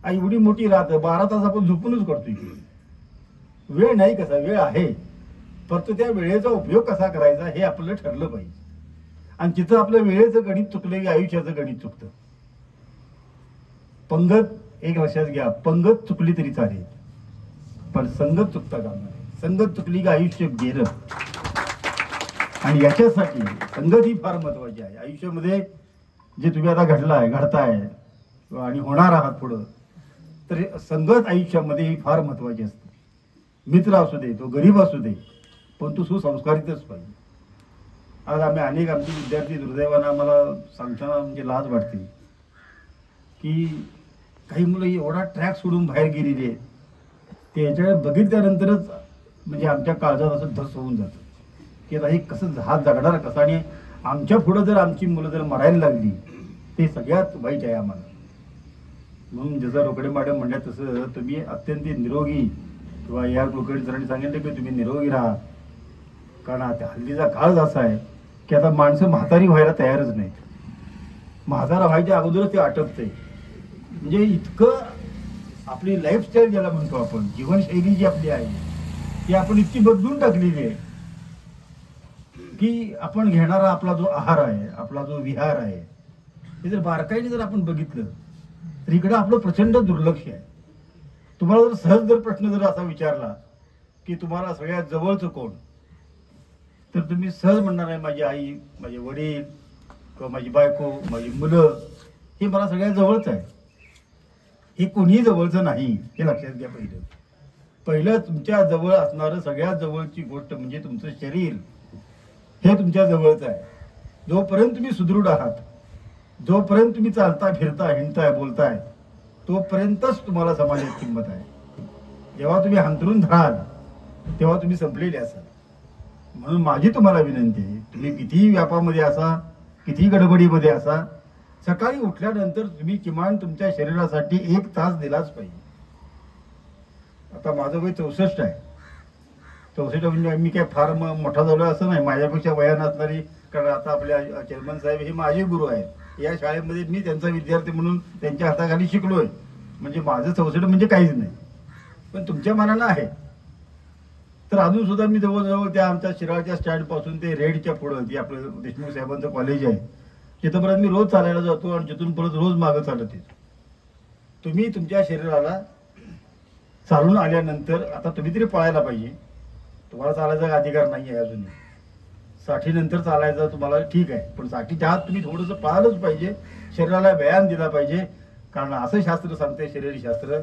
एवढी मोठी रात 12 तास आपण झोपूनच करतोय की वेळ नाही, कसा वेळ आहे, फक्त त्या वेळेचा उपयोग कसा करायचा हे आपलं ठरलं पाहिजे. आणि जिथं आपलं वेळेचं गणित चुकलं की आयुष्याचं गणित चुकतं. पंगत एक लक्षात घ्या, पंगत चुकली तरी चालेल पण संगत चुकता कामा नये. संगत चुकली की आयुष्य गेलं. आणि याच्यासाठी संगत ही फार महत्वाची आहे आयुष्यामध्ये. जे तुम्ही आता घडताय आणि होणार आहात पुढं, तर संगत आयुष्यामध्ये ही फार महत्वाची असते. मित्र असू दे, तो गरीब असू दे, पण तो सुसंस्कारितच पाहिजे. आज आमचे विद्यार्थी दुर्दैवानं आम्हाला सांगताना म्हणजे लाज वाटते की काही मुलं एवढा ट्रॅक सोडून बाहेर गेलेली आहेत, ते याच्याकडे बघितल्यानंतरच म्हणजे आमच्या काळजात असं धस होऊन जातं की आता हे कसं हात जगणार कसं. आणि आमच्या पुढं जर आमची मुलं जर मरायला लागली ते सगळ्यात वाईट आहे आम्हाला. म्हणून जसं रोकडे मॅडम म्हणल्या तसं तुम्ही अत्यंत निरोगी, किंवा या कुलकर्णी सरांनी सांगितलं की तुम्ही निरोगी राहा. कारण आता हल्लीचा काळ असा आहे की आता माणसं म्हातारी व्हायला तयारच नाहीत. म्हातारा व्हायच्या अगोदरच ते आटपते. म्हणजे इतकं आपली लाईफस्टाईल ज्याला म्हणतो आपण, जीवनशैली जी आपली आहे ती आपण इतकी बदलून टाकलेली आहे की आपण घेणारा आपला जो आहार आहे, आपला जो विहार आहे, हे जर बारकाईने जर आपण बघितलं तर इकडं आपलं प्रचंड दुर्लक्ष आहे. तुम्हाला जर सहज जर प्रश्न जर असा विचारला की तुम्हाला सगळ्यात जवळचं कोण, तर तुम्ही सहज म्हणणार आहे माझी आई, माझे वडील, किंवा माझी बायको, माझी मुलं, हे मला सगळ्यात जवळचं आहे. हे कोणीही जवळचं नाही, हे लक्षात घ्या. पहिलं तुमच्या जवळ असणारं सगळ्यात जवळची गोष्ट म्हणजे तुमचं शरीर, हे तुमच्या जवळचं आहे. जोपर्यंत तुम्ही सुदृढ आहात, जोपर्यंत तुम्ही चालता फिरता हिंडताय बोलताय, तोपर्यंतच तुम्हाला समाजात किंमत आहे. जेव्हा तुम्ही हंतरून धराल तेव्हा तुम्ही संपलेले असाल. म्हणून माझी तुम्हाला विनंती आहे, तुम्ही कितीही व्यापामध्ये असा, कितीही गडबडीमध्ये असा, सकाळी उठल्यानंतर तुम्ही किमान तुमच्या शरीरासाठी 1 तास दिलाच पाहिजे. आता माझं वय 64 आहे. 64 म्हणजे मी काय फार मोठा झालो असं नाही, माझ्यापेक्षा वयानं असणारी, कारण आता आपल्या चेअरमन साहेब हे माझे गुरु आहेत. या शाळेमध्ये मी त्यांचा विद्यार्थी म्हणून त्यांच्या हाताखाली शिकलोय. म्हणजे माझं 64 म्हणजे काहीच नाही. पण तुमच्या मनानं आहे तर अजून सुद्धा मी जवळजवळ त्या आमच्या शिराळच्या स्टँडपासून ते रेडच्या पुढं, जे आपलं देशमुख साहेबांचं कॉलेज आहे, तिथंपर्यंत मी रोज चालायला जातो आणि तिथून परत रोज मागं चालत येतो. तुम्ही तुमच्या शरीराला चालून आल्यानंतर आता तुम्ही तरी पळायला पाहिजे. तुम्हाला चालायचा अधिकार नाही आहे अजूनही. 60 नंतर चालायचा तुम्हाला ठीक आहे, पण 60च्या आत तुम्ही थोडंसं पळालंच पाहिजे. शरीराला व्यायाम दिला पाहिजे. कारण असं शास्त्र सांगते, शरीरशास्त्र,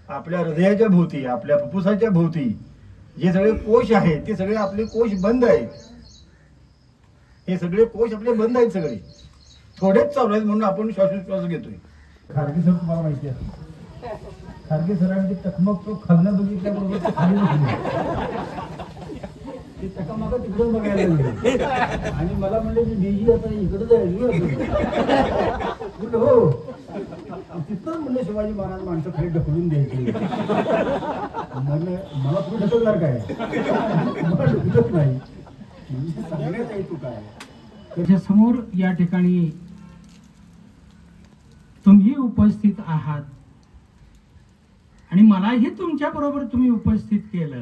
आपल्या हृदयाच्या भोवती, आपल्या फुफ्फुसाच्या भोवती जे सगळे कोश आहेत ते सगळे आपले कोश बंद आहेत. हे सगळे कोश आपले बंद आहेत, सगळे थोडेच चालू आहेत, म्हणून आपण श्वासोच्छ्वास घेतोय. खारगे सर तुम्हाला माहिती आहे, खारगे सरांची टकमक तो खालनं बघितल्याबरोबर ते टकामाका तिकडं बघायला लागले आणि मला म्हणले की डीजी आता इकडं जाईल. हो, तिथं म्हणलं शिवाजी महाराज माणसं खाली ढकलून द्यायची. म्हणलं मला तुम्ही ढकलणार काय, मला ढकलत नाही, म्हणजे सांगण्यात आहे तू काय. त्याच्या समोर या ठिकाणी तुम्ही उपस्थित आहात आणि मलाही तुमच्या बरोबर तुम्ही उपस्थित केलं.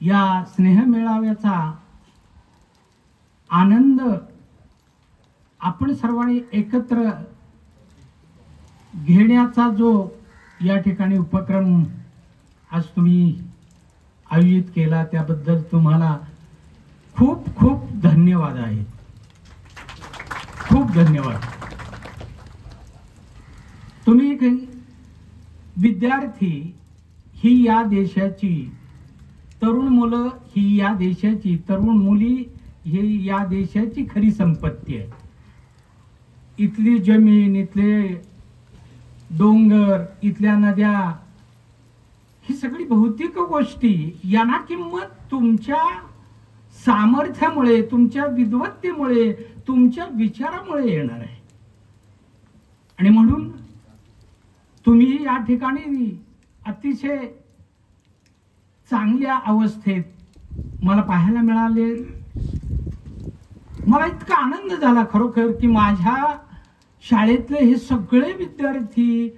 या स्नेह मेळाव्याचा आनंद आपण सर्वांनी एकत्र घेण्याचा जो या ठिकाणी उपक्रम आज तुम्ही आयोजित केला, त्याबद्दल तुम्हाला खूप खूप धन्यवाद आहेत. खूप धन्यवाद. तुम्ही विद्यार्थी ही या देशाची, तरुण मुलं ही या देशाची, तरुण मुली ही या देशाची खरी संपत्ती आहे. इथली जमीन, इथले डोंगर, इथल्या नद्या, ही सगळी भौतिक गोष्टी यांना किंमत तुमच्या सामर्थ्यामुळे, तुमच्या विद्वत्तेमुळे, तुमच्या विचारामुळे येणार आहे. आणि म्हणून तुम्ही या ठिकाणी अतिशय चांगल्या अवस्थेत मला पाहायला मिळाले. मला इतका आनंद झाला खरोखर की माझ्या शाळेतले हे सगळे विद्यार्थी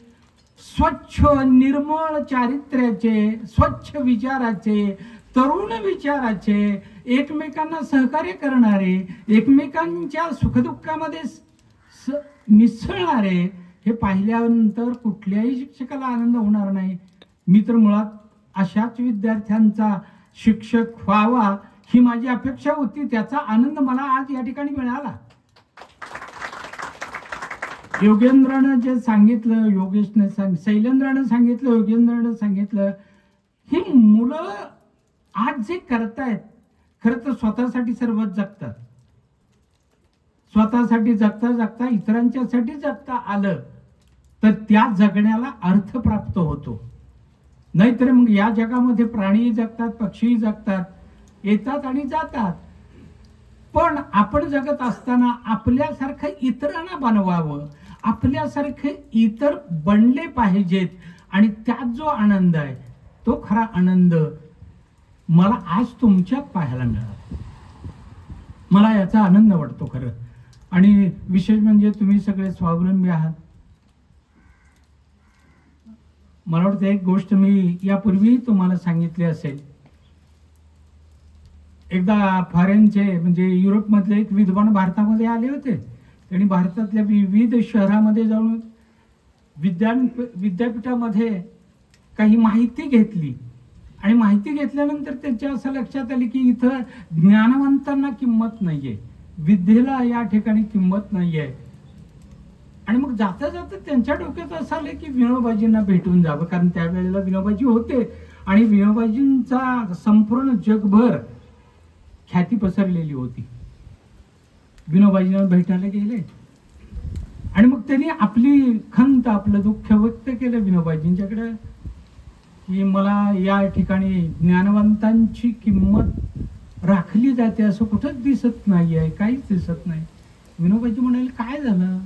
स्वच्छ निर्मळ चारित्र्याचे, स्वच्छ विचाराचे, तरुण विचाराचे, एकमेकांना सहकार्य करणारे, एकमेकांच्या सुखदुःखामध्ये मिसळणारे, हे पाहिल्यानंतर कुठल्याही शिक्षकाला आनंद होणार नाही. मी तर मुळात अशाच विद्यार्थ्यांचा शिक्षक व्हावा ही माझी अपेक्षा होती. त्याचा आनंद मला आज या ठिकाणी मिळाला. योगेंद्रानं जे सांगितलं, योगेशने शैलेंद्रानं सांगितलं, योगेंद्रानं सांगितलं, ही मुलं आज जे करतायत खरं तर स्वतःसाठी सर्वच जगतात. स्वतःसाठी जगता जगता इतरांच्यासाठी जगता आलं तर त्या जगण्याला अर्थ प्राप्त होतो. नाहीतर मग या जगामध्ये प्राणी जगतात, पक्षी जगतात, येतात आणि जातात. पण आपण जगत असताना आपल्यासारखं इतरांना बनवावं, आपल्यासारखे इतर बनले पाहिजेत आणि त्यात जो आनंद आहे तो खरा आनंद मला आज तुमच्यात पाहायला मिळाला. मला याचा आनंद वाटतो खरं. आणि विशेष म्हणजे तुम्ही सगळे स्वावलंबी आहात. मला वाटतं एक गोष्ट मी यापूर्वी तुम्हाला सांगितली असेल. एकदा फॉरेनचे म्हणजे युरोपमधले एक विद्वान भारतामध्ये आले होते. त्यांनी भारतातल्या विविध शहरामध्ये जाऊन विद्यापीठामध्ये काही माहिती घेतली आणि माहिती घेतल्यानंतर त्यांच्या असं लक्षात आले की इथं ज्ञानवंतांना किंमत नाहीये, विद्येला या ठिकाणी किंमत नाहीये. आणि मग जाता जाता त्यांच्या डोक्यात असं आलं की विनोबाजींना भेटून जावं, कारण त्यावेळेला विनोबाजी होते आणि विनोबाजींचा संपूर्ण जगभर ख्याती पसरलेली होती. विनोबाजींना भेटायला गेले आणि मग त्यांनी आपली खंत, आपलं दुःख व्यक्त केलं विनोबाजींच्याकडे की मला या ठिकाणी ज्ञानवंतांची किंमत राखली जाते असं कुठंच दिसत नाही आहे, काहीच दिसत नाही. विनोबाजी म्हणाले काय झालं?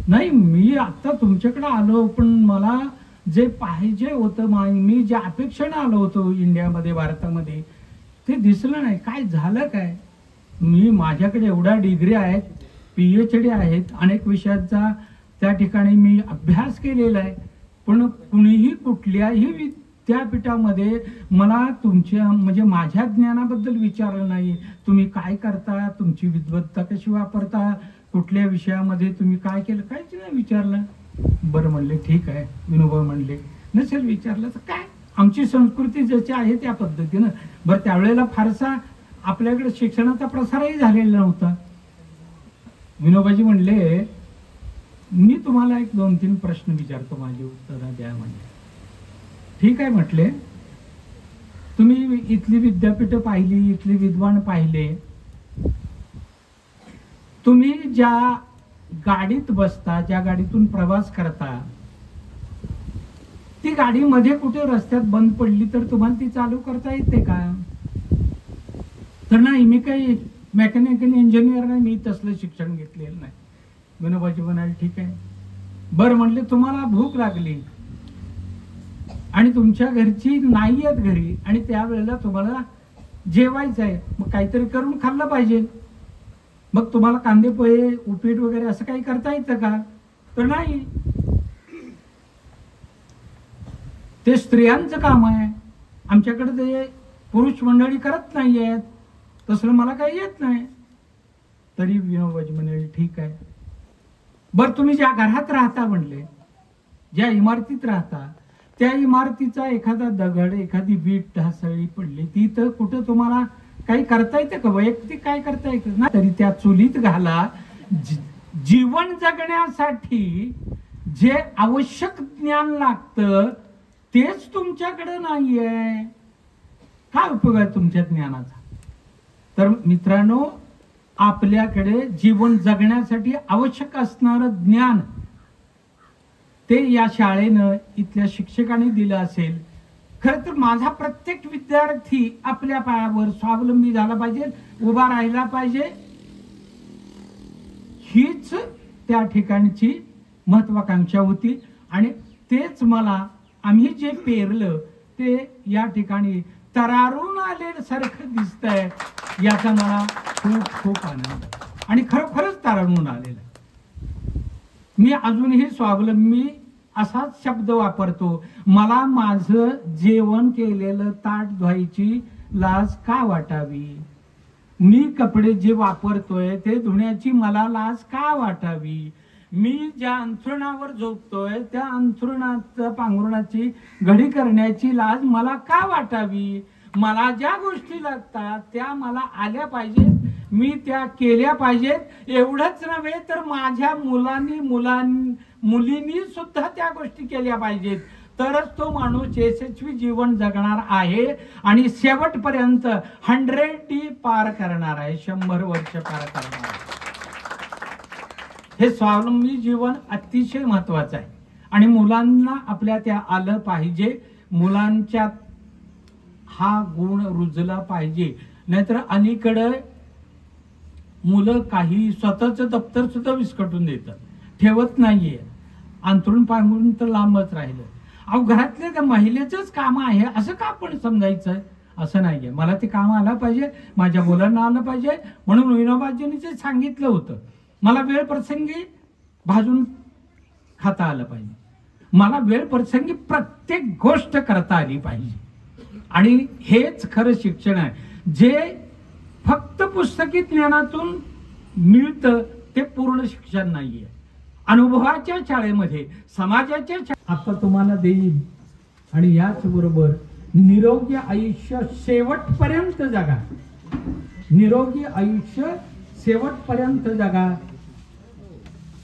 नाही, मी आता तुमच्याकडे आलो पण मला जे पाहिजे होतं, मी ज्या अपेक्षेने आलो होतो इंडियामध्ये, भारतामध्ये, ते दिसलं नाही. काय झालं काय? मी माझ्याकडे एवढ्या डिग्री आहेत, PhD आहेत, अनेक विषयांचा त्या ठिकाणी मी अभ्यास केलेला आहे, पण कुणीही कुठल्याही विद्यापीठामध्ये मला तुमच्या म्हणजे माझ्या ज्ञानाबद्दल विचारलं नाही. तुम्ही काय करता, तुमची विद्वत्ता कशी वापरता, कुठल्या विषयामध्ये तुम्ही काय केलं, काहीच नाही विचारलं. बरं म्हणले, ठीक आहे. विनोबा म्हणले नसेल विचारलं तर काय, आमची संस्कृती जशी आहे त्या पद्धतीनं. बरं, त्यावेळेला फारसा आपल्याकडे शिक्षणाचा प्रसारही झालेला नव्हता. विनोबाजी म्हणले मी तुम्हाला एक 2-3 प्रश्न विचारतो, माझी उत्तरं द्या. म्हणजे ठीक आहे म्हटले. तुम्ही इथली विद्यापीठ पाहिली, इथली विद्वान पाहिले, तुम्ही ज्या गाडीत बसता, ज्या गाडीतून प्रवास करता, ती गाडी मध्ये कुठे रस्त्यात बंद पडली तर तुम्हाला ती चालू करता येते का? तर नाही, मी काही मेकॅनिकल इंजिनियर नाही, मी तसलं शिक्षण घेतलेलं नाही. विनोबाजी म्हणाले ठीक आहे. बरं म्हणले, तुम्हाला भूक लागली आणि तुमच्या घरची नाही आहेत घरी आणि त्यावेळेला तुम्हाला जेवायचं आहे, मग काहीतरी करून खाल्लं पाहिजे. मग तुम्हाला कांदे पोहे, उपीट वगैरे असं काही करता येतं का? तर नाही, ते स्त्रियांचं काम आहे, आमच्याकडे ते पुरुष मंडळी करत नाहीयेत, तसलं मला काही येत नाही. तरी विनोबाजी म्हणाले ठीक आहे. बरं, तुम्ही ज्या घरात राहता म्हणले, ज्या इमारतीत राहता, त्या इमारतीचा एखादा दगड, एखादी वीट ढासळी पडली, ती तर कुठं तुम्हाला काही करता येतं का? वैयक्तिक काय करता येतं ना? तरी त्या चुलीत घाला. जीवन जगण्यासाठी जे आवश्यक ज्ञान लागतं तेच तुमच्याकडे नाहीये, काय उपयोग आहे तुमच्या ज्ञानाचा? तर मित्रांनो, आपल्याकडे जीवन जगण्यासाठी आवश्यक असणारं ज्ञान ते या शाळेनं, इथल्या शिक्षकांनी दिलं असेल. खरं तर माझा प्रत्येक विद्यार्थी आपल्या पायावर स्वावलंबी झाला पाहिजे, उभा राहिला पाहिजे, हीच त्या ठिकाणची महत्वाकांक्षा होती. आणि तेच मला आम्ही जे पेरलं ते या ठिकाणी तरारून आलेल्यासारखं दिसतंय, याचा मला खूप खूप आनंद आणि खरोखरच तरारून आलेला. मी अजूनही स्वावलंबी असाच शब्द वापरतो. मला माझं जेवण केलेलं ताट धुवायची लाज का वाटावी? मी कपडे जे वापरतोय ते धुण्याची मला लाज का वाटावी? मी ज्या अंथरुणावर झोपतोय त्या अंथरुणाचं पांघरुणाची घडी करण्याची लाज मला का वाटावी? मला ज्या गोष्टी लागतात त्या मला आल्या पाहिजेत, मी त्या केल्या पाहिजेत. एवढंच नव्हे तर माझ्या मुलींनी सुद्धा त्या गोष्टी केल्या पाहिजेत, तरच तो माणूस यशस्वी जीवन जगणार आहे आणि शेवटपर्यंत 100 पार करणार आहे, 100 वर्ष पार करणार आहे. हे स्वावलंबी जीवन अतिशय महत्वाचं आहे आणि मुलांना आपल्या त्या आलं पाहिजे, मुलांच्या हा गुण रुजला पाहिजे. नाहीतर अलीकडे मुलं काही स्वतःचं दप्तर सुद्धा विस्कटून देतात. ठेवत नाहीये. अंथरूण पांघरून तर लांबच राहिलं. अहो घरातल्या त्या महिलेचंच काम आहे असं का आपण समजायचं? असं नाहीये. मला ते काम आलं पाहिजे, माझ्या मुलांना आलं पाहिजे, म्हणून विनोबाजींनी जे सांगितलं होतं, मला वेळ प्रसंगी भाजून खाता आलं पाहिजे, मला वेळ प्रसंगी प्रत्येक गोष्ट करता आली पाहिजे. आणि हेच खरं शिक्षण आहे. जे फक्त पुस्तकी ज्ञानातून मिळतं ते पूर्ण शिक्षण नाहीये. अनुभवाच्या शाळेमध्ये, समाजाच्या आता तुम्हाला देईल. आणि याच बरोबर निरोगी आयुष्य शेवटपर्यंत जगा. निरोगी आयुष्य शेवटपर्यंत जगा.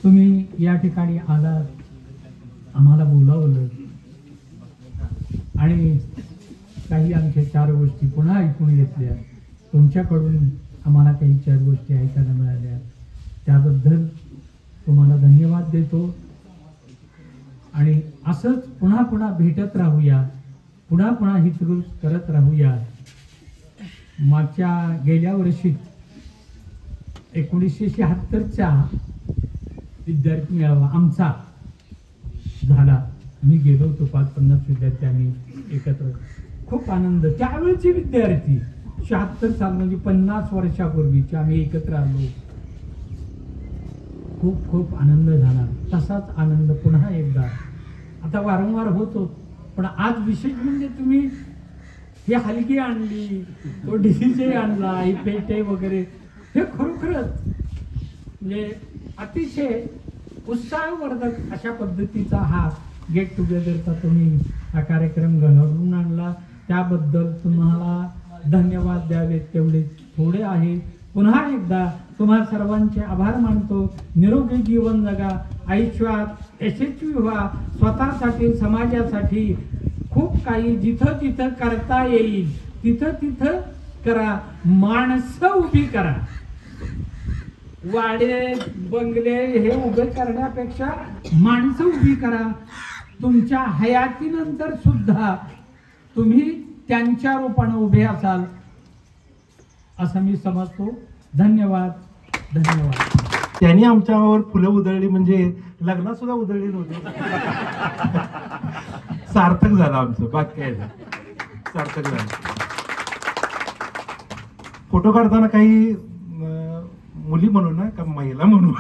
तुम्ही या ठिकाणी आलात, आम्हाला बोलावलं आणि काही आमच्या 4 गोष्टी पुन्हा ऐकून घेतल्या. तुमच्याकडून आम्हाला काही 4 गोष्टी ऐकायला मिळाल्या. त्याबद्दल तुम्हाला धन्यवाद देतो. आणि असंच पुन्हा पुन्हा भेटत राहूया, पुन्हा पुन्हा ही सुरू करत राहूया. मागच्या गेल्या वर्षी 1976चा विद्यार्थी मेळावा आमचा झाला. मी गेलो होतो, 50 विद्यार्थी आम्ही एकत्र. खूप आनंद. त्यावेळेचे विद्यार्थी 76 साल म्हणजे 50 वर्षापूर्वीचे आम्ही एकत्र आलो. खूप खूप आनंद झाला. तसाच आनंद पुन्हा एकदा आता वारंवार होतो. पण आज विशेष म्हणजे तुम्ही ही हलगी आणली, तो डीजे आणला, ही पेटे वगैरे, हे खरोखरच म्हणजे अतिशय उत्साहवर्धक अशा पद्धतीचा हा गेट टुगेदरचा तुम्ही हा कार्यक्रम घडवून आणला. त्याबद्दल तुम्हाला धन्यवाद द्यावेत तेवढे थोडे आहे. पुन्हा एकदा तुम्हा सर्वांचे आभार मानतो. निरोगी जीवन जगा, आयुष्यात यशस्वी व्हा, स्वतःसाठी समाजासाठी खूप काही जिथं जिथं करता येईल तिथं तिथं करा. माणसं उभी करा. वाडे बंगले हे उभे करण्यापेक्षा माणसं उभी करा. तुमच्या हयातीनंतर सुद्धा तुम्ही त्यांच्या रूपाने उभे असाल असं मी समजतो. धन्यवाद. धन्यवाद. त्यांनी आमच्यावर फुलं उधळली म्हणजे लग्नात सुद्धा उधळली नव्हती. सार्थक झालं आमचं. बाकी काय सार्थक झालं. फोटो काढताना काही मुली म्हणू ना का महिला म्हणू,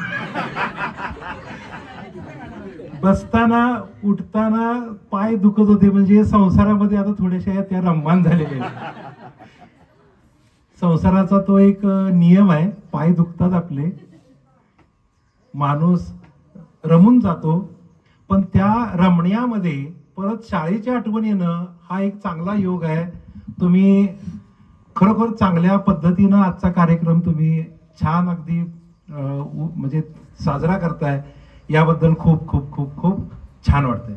बसताना उठताना पाय दुखत होते. म्हणजे संसारामध्ये आता थोड्याशा त्या रममान झालेल्या. संसाराचा तो एक नियम आहे. पाय दुखतात आपले, माणूस रमून जातो. पण त्या रमण्यामध्ये परत शाळेची आठवण येणं हा एक चांगला योग आहे. तुम्ही खरोखर चांगल्या पद्धतीनं आजचा कार्यक्रम तुम्ही छान अगदी म्हणजे साजरा करताय. याबद्दल खूप खूप खूप खूप छान वाटतंय.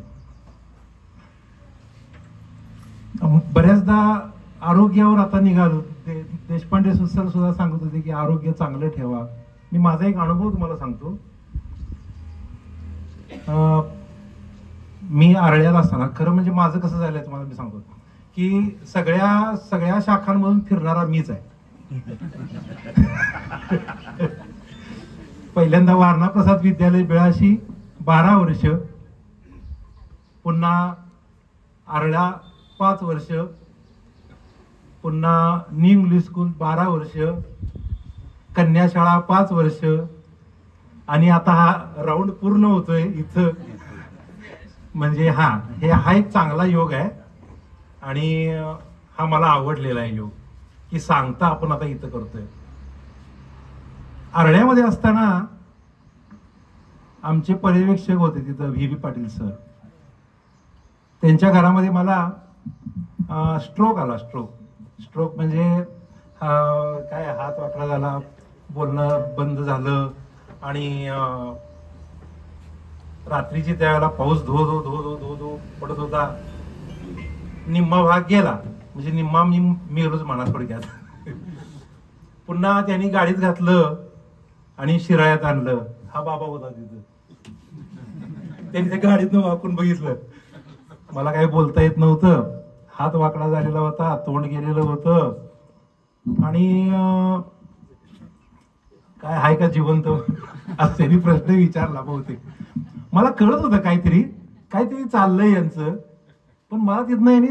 बऱ्याचदा आरोग्यावर आता निघालो. देशपांडे सर सुद्धा सांगत होते की आरोग्य चांगलं ठेवा. मी माझा एक अनुभव तुम्हाला सांगतो. मी आरळ्याला असताना, खरं म्हणजे माझं कसं झालंय तुम्हाला मी सांगतो की सगळ्या शाखांमधून फिरणारा मीच आहे. पहिल्यांदा वारणा प्रसाद विद्यालय बिळाशी 12 वर्ष, पुन्हा आरळा 5 वर्ष, पुन्हा न्यू इंग्लिश स्कूल 12 वर्ष, कन्याशाळा 5 वर्ष, आणि आता हा राऊंड पूर्ण होतोय इथं. म्हणजे हा एक चांगला योग आहे. आणि हा मला आवडलेला आहे योग की सांगता आपण आता इथं करतोय. आरळ्यामध्ये असताना आमचे पर्यवेक्षक होते तिथं व्ही पाटील सर. त्यांच्या घरामध्ये मला स्ट्रोक आला. स्ट्रोक म्हणजे काय हात वाकडा झाला, बोलणं बंद झालं. आणि रात्रीची त्यावेळेला पाऊस धो धो धो धो धो धो पडत होता. निम्मा भाग गेला म्हणजे निम्मा मी मेलोच म्हणा थोडक्यात. पुन्हा त्यांनी गाडीत घातलं आणि शिराळ्यात आणलं. हा बाबा होता तिथं. त्यांनी त्या गाडीतनं वाकून बघितलं. मला काही बोलता येत नव्हतं. हात वाकडा झालेला होता, तोंड गेलेलं होतं. आणि काय आहे का जिवंत असं त्यांनी प्रश्न विचारला बहुतेक. मला कळत होतं काहीतरी चाललंय यांचं, पण मला तिथनं यांनी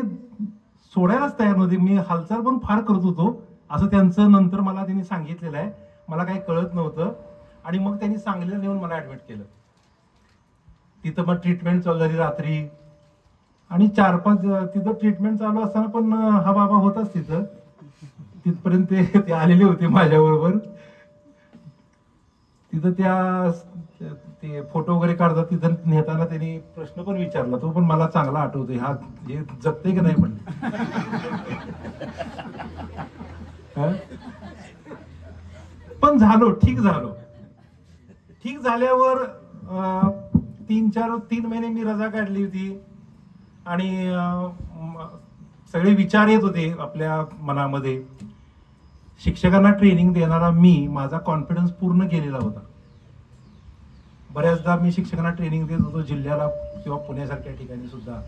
सोडायलाच तयार नव्हते. मी हालचाल पण फार करत होतो असं त्यांचं नंतर मला त्यांनी सांगितलेलं आहे. मला काही कळत नव्हतं आणि मग त्यांनी सांगलीला नेऊन मला ऍडमिट केलं. तिथं मग ट्रीटमेंट चालू झाली रात्री आणि 4-5 तिथं ट्रीटमेंट चालू असताना पण हा बाबा होताच तिथं. तिथपर्यंत ते आलेले होते माझ्याबरोबर. तिथं ते फोटो वगैरे काढतात, तिथं नेताना त्यांनी प्रश्न पण विचारला, तो पण मला चांगला आठवतोय. हा हे जगते की नाही म्हणले. पण ठीक झाल्यावर 3 महिने मी रजा काढली होती आणि सगळे विचार येत होते आपल्या मनामध्ये. शिक्षकांना ट्रेनिंग देणारा माझा कॉन्फिडन्स पूर्ण गेलेला होता. बऱ्याचदा मी शिक्षकांना ट्रेनिंग देत होतो जिल्ह्याला किंवा पुण्यासारख्या ठिकाणी सुद्धा,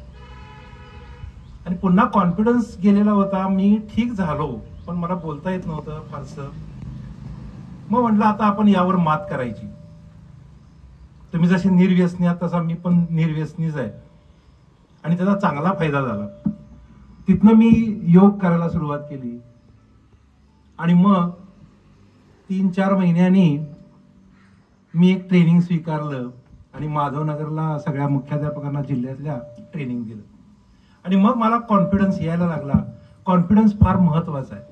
आणि पुन्हा कॉन्फिडन्स गेलेला होता. मी ठीक झालो पण मला बोलता येत नव्हतं फारसं. मग म्हटलं आता आपण यावर मात करायची. तुम्ही जसे निर्व्यसनी आहात तसा मी पण निर्व्यसनीच आहे आणि त्याचा चांगला फायदा झाला. तिथनं मी योग करायला सुरुवात केली आणि मग 3-4 महिन्यांनी मी एक ट्रेनिंग स्वीकारलं आणि माधवनगरला सगळ्या मुख्याध्यापकांना जिल्ह्यातल्या ट्रेनिंग दिलं आणि मग मला कॉन्फिडन्स यायला लागला. कॉन्फिडन्स फार महत्वाचा आहे.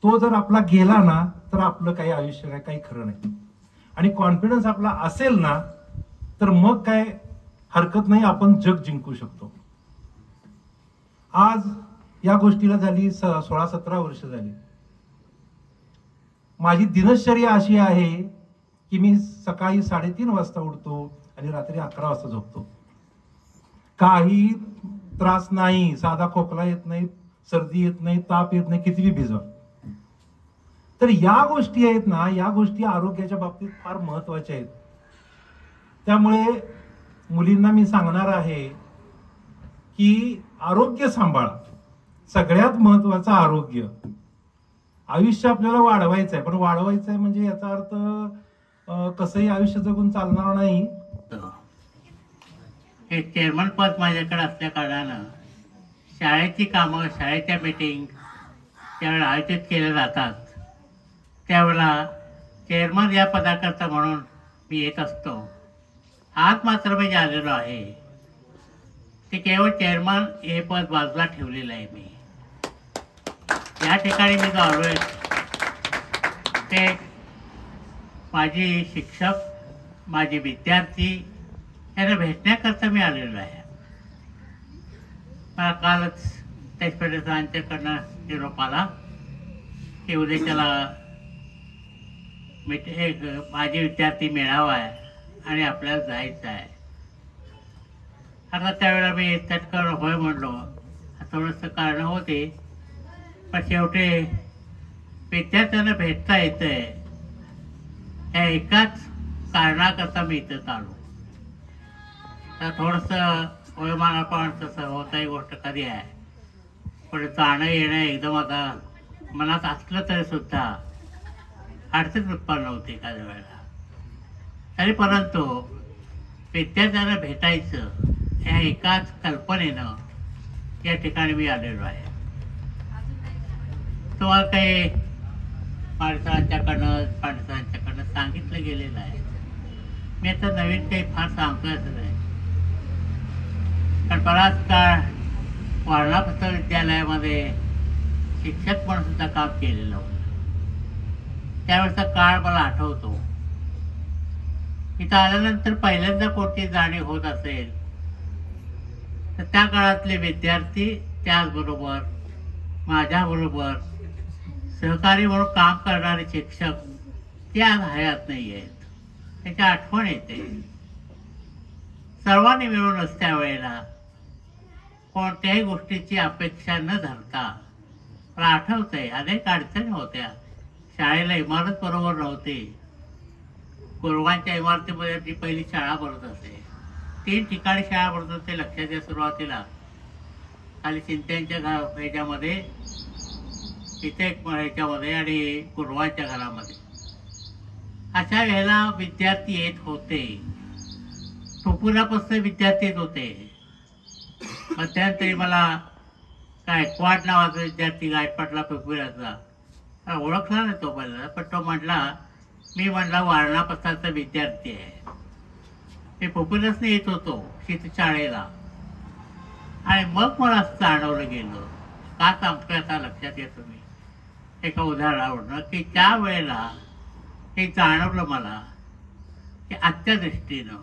तो जर आपला गेला ना तर आपलं काही आयुष्य काही खरं नाही. आणि कॉन्फिडन्स आपला असेल ना तर मग काय हरकत नाही, आपण जग जिंकू शकतो. आज या गोष्टीला झाली 16-17 वर्ष झाली. माझी दिनचर्या अशी आहे की मी सकाळी 3:30 वाजता उठतो आणि रात्री 11 वाजता झोपतो. काही त्रास नाही, साधा खोकला येत नाही, सर्दी येत नाही, ताप येत नाही, कितीही भिजवा. तर या गोष्टी आहेत ना, या गोष्टी आरोग्याच्या बाबतीत फार महत्वाच्या आहेत. त्यामुळे मुलींना मी सांगणार आहे की आरोग्य सांभाळा. सगळ्यात महत्वाचं आरोग्य. आयुष्य आपल्याला वाढवायचं आहे, पण वाढवायचं आहे म्हणजे याचा अर्थ कसंही आयुष्य जगून चालणार नाही. हे चेअरमन पद माझ्याकडे असल्या कारणानं शाळेची कामं, शाळेच्या मीटिंग त्यावेळेला आयोजित केल्या जातात. त्यावेळेला चेअरमन या पदाकरता म्हणून मी येत असतो. आज मात्र मी जे आलेलो आहे ते केवळ चेअरमन हे पद बाजूला ठेवलेलं आहे. मी या ठिकाणी मी जो आलोय ते माझे शिक्षक, माझे विद्यार्थी यांना भेटण्याकरता मी आलेलो आहे. मला कालच देशपांडे सरांच्याकडनं निरोप आला की उद्या त्याला एक माझे विद्यार्थी मेळावा आहे आणि आपल्याला जायचं आहे. आता त्यावेळेला मी चटकन होय म्हणलो. थोडंसं कारणं होते पण शेवटी विद्यार्थ्यांना भेटता येतंय या एकाच कारणाकरता मी इथं आलो. तर थोडंसं वयोमानापण तसं होतं, ही गोष्ट खरी आहे. पण जाणं येणं एकदम आता मनात असलं तरी सुद्धा अडचण उत्पन्न होते एखाद्या वेळेला. तरी परंतु विद्यार्थ्यांना भेटायचं ह्या एकाच कल्पनेनं या ठिकाणी मी आलेलो आहे. तुम्हाला काही पांडसांच्याकडनं सांगितलं गेलेलं आहे. मी आता नवीन काही फार सांगतोय असं नाही. कारण बराच काळ वारणा विद्यालयामध्ये शिक्षक म्हणून सुद्धा काम केलेलं होतं. त्यावेळेचा काळ मला आठवतो. इथं आल्यानंतर पहिल्यांदा कोणती जाणीव होत असेल तर त्या काळातले विद्यार्थी, त्याचबरोबर माझ्याबरोबर सहकारी म्हणून काम करणारे शिक्षक ते आज हयात नाही आहेत. त्याची आठवण येते. सर्वांनी मिळूनच त्यावेळेला कोणत्याही गोष्टीची अपेक्षा न धरता मला आठवतंय अनेक अडचणी होत्या. शाळेला इमारत बरोबर नव्हती. गुरुवांच्या इमारतीमध्ये ती पहिली शाळा भरत असे. 3 ठिकाणी शाळा भरत होते लक्षाच्या सुरुवातीला. खाली चिंत्यांच्या ह्याच्यामध्ये, इथे एक ह्याच्यामध्ये आणि गुरुवांच्या घरामध्ये. अशा वेळेला विद्यार्थी येत होते, टोपुरापासून विद्यार्थी येत होते. मध्यंतरी मला गायकवाड नावाचा विद्यार्थी गायकवाडला टोपुराचा ओळखला नाही तो पहिला, पण तो म्हटला मी म्हणला वारणा पथाचा विद्यार्थी आहे. मी पोपुलसने येत होतो शेतशाळेला आणि मग मला जाणवलं गेलं, का सांगतोय आता लक्षात येतो मी एका उदाहरणावरून, की त्या वेळेला हे जाणवलं मला की आजच्या दृष्टीनं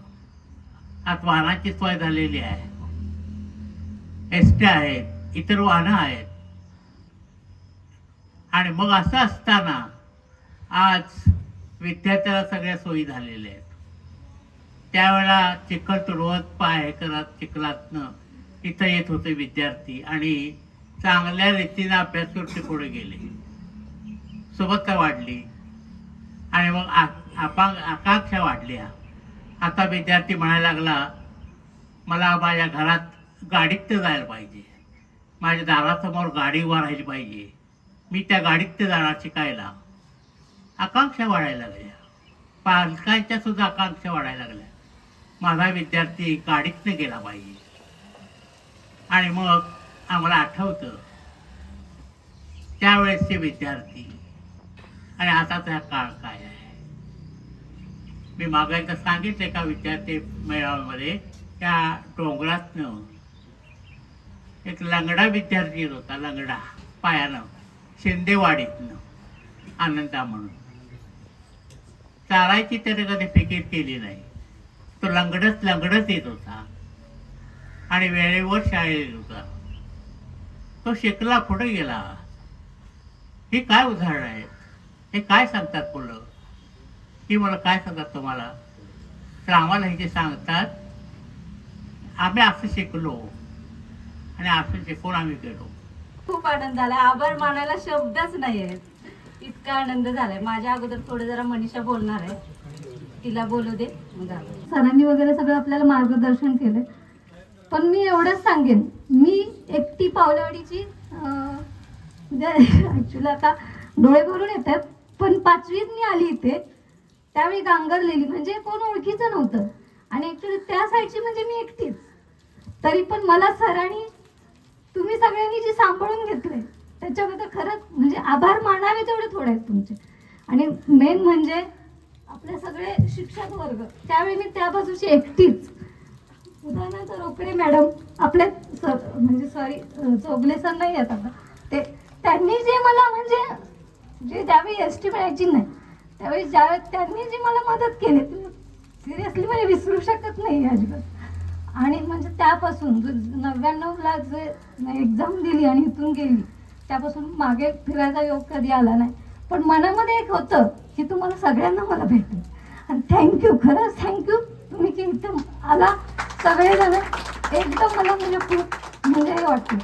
आज वाहनाची सोय झालेली आहे, एसट्या आहेत, इतर वाहनं आहेत. आणि मग असं असताना आज विद्यार्थ्याला सगळ्या सोयी झालेल्या आहेत. त्यावेळेला चिखल तुडवत पाय करत चिखलातनं इथं येत होते विद्यार्थी आणि चांगल्या रीतीनं अभ्यास करून पुढे गेले. सोबतता वाढली आणि मग आकांक्षा वाढल्या. आता विद्यार्थी म्हणायला लागला मला माझ्या घरात गाडीत जायला पाहिजे, माझ्या दारासमोर गाडी उभा राहिली पाहिजे, मी त्या गाडीत जाणार शिकायला. आकांक्षा वाढायला लागल्या, पालकांच्या सुद्धा आकांक्षा वाढायला लागल्या, माझा विद्यार्थी गाडीतनं गेला पाहिजे. आणि मग आम्हाला आठवतं त्यावेळेसचे विद्यार्थी आणि आताचा काळ काय आहे. मी मागे एकदा सांगितले का विद्यार्थी मेळाव्यामध्ये त्या डोंगरातनं एक लंगडा विद्यार्थी येत होता, लंगडा पायानं, शिंदेवाडीतनं, आनंदा म्हणून. चालायची त्याने कधी फिकीर केली नाही, तो लंगडच येत होता आणि वेळेवर शाळेत येत होता. तो शिकला, पुढे गेला. ही काय उदाहरण आहे, हे काय सांगतात मुलं, ही मला काय सांगतात तुम्हाला, तर आम्हाला हे जे सांगतात आम्ही असं शिकलो आणि असं शिकून आम्ही गेलो. खूप आनंद झाला, आभार मानायला शब्दच नाही आहेत, इतका आनंद झालाय. माझ्या अगोदर थोडं जरा मनीषा बोलणार आहे, तिला बोलू दे. सरांनी वगैरे सगळं आपल्याला मार्गदर्शन केलं, पण मी एवढंच सांगेन, मी एकटी पावलेवाडीची ऍक्च्युली आता डोळे भरून येतात, पण 5वीत मी आली इथे त्यावेळी गांगरलेली, म्हणजे कोण ओळखीचं नव्हतं आणि ऍक्च्युली त्या साईडची म्हणजे मी एकटीच. तरी पण मला सरांनी, तुम्ही सगळ्यांनी जे सांभाळून घेतलंय त्याच्याबद्दल खरंच म्हणजे आभार मानावे तेवढे थोडे आहेत तुमचे. आणि मेन म्हणजे आपले सगळे शिक्षक वर्ग, त्यावेळी मी त्या बाजूची एकटीच. उदाहरणार्थ रोकडे मॅडम आपले सर, म्हणजे सॉरी चौगले सर नाही आहेत आता, ते त्यांनी जे मला म्हणजे जे ज्यावेळी एसटी मिळायची नाही त्यावेळी ज्यावेळेस त्यांनी जी मला मदत केली सिरियसली म्हणजे विसरू शकत नाही अजिबात. आणि म्हणजे त्यापासून 99ला जे एक्झाम दिली आणि इथून गेली त्यापासून मागे फिरायचा योग कधी आला नाही, पण मनामध्ये एक होतं की तुम्हाला सगळ्यांना मला भेटेल. आणि थँक्यू, खरंच थँक्यू तुम्ही की इथं आला सगळेजण, एकदम मला म्हणजे खूप म्हणजे हे वाटतं.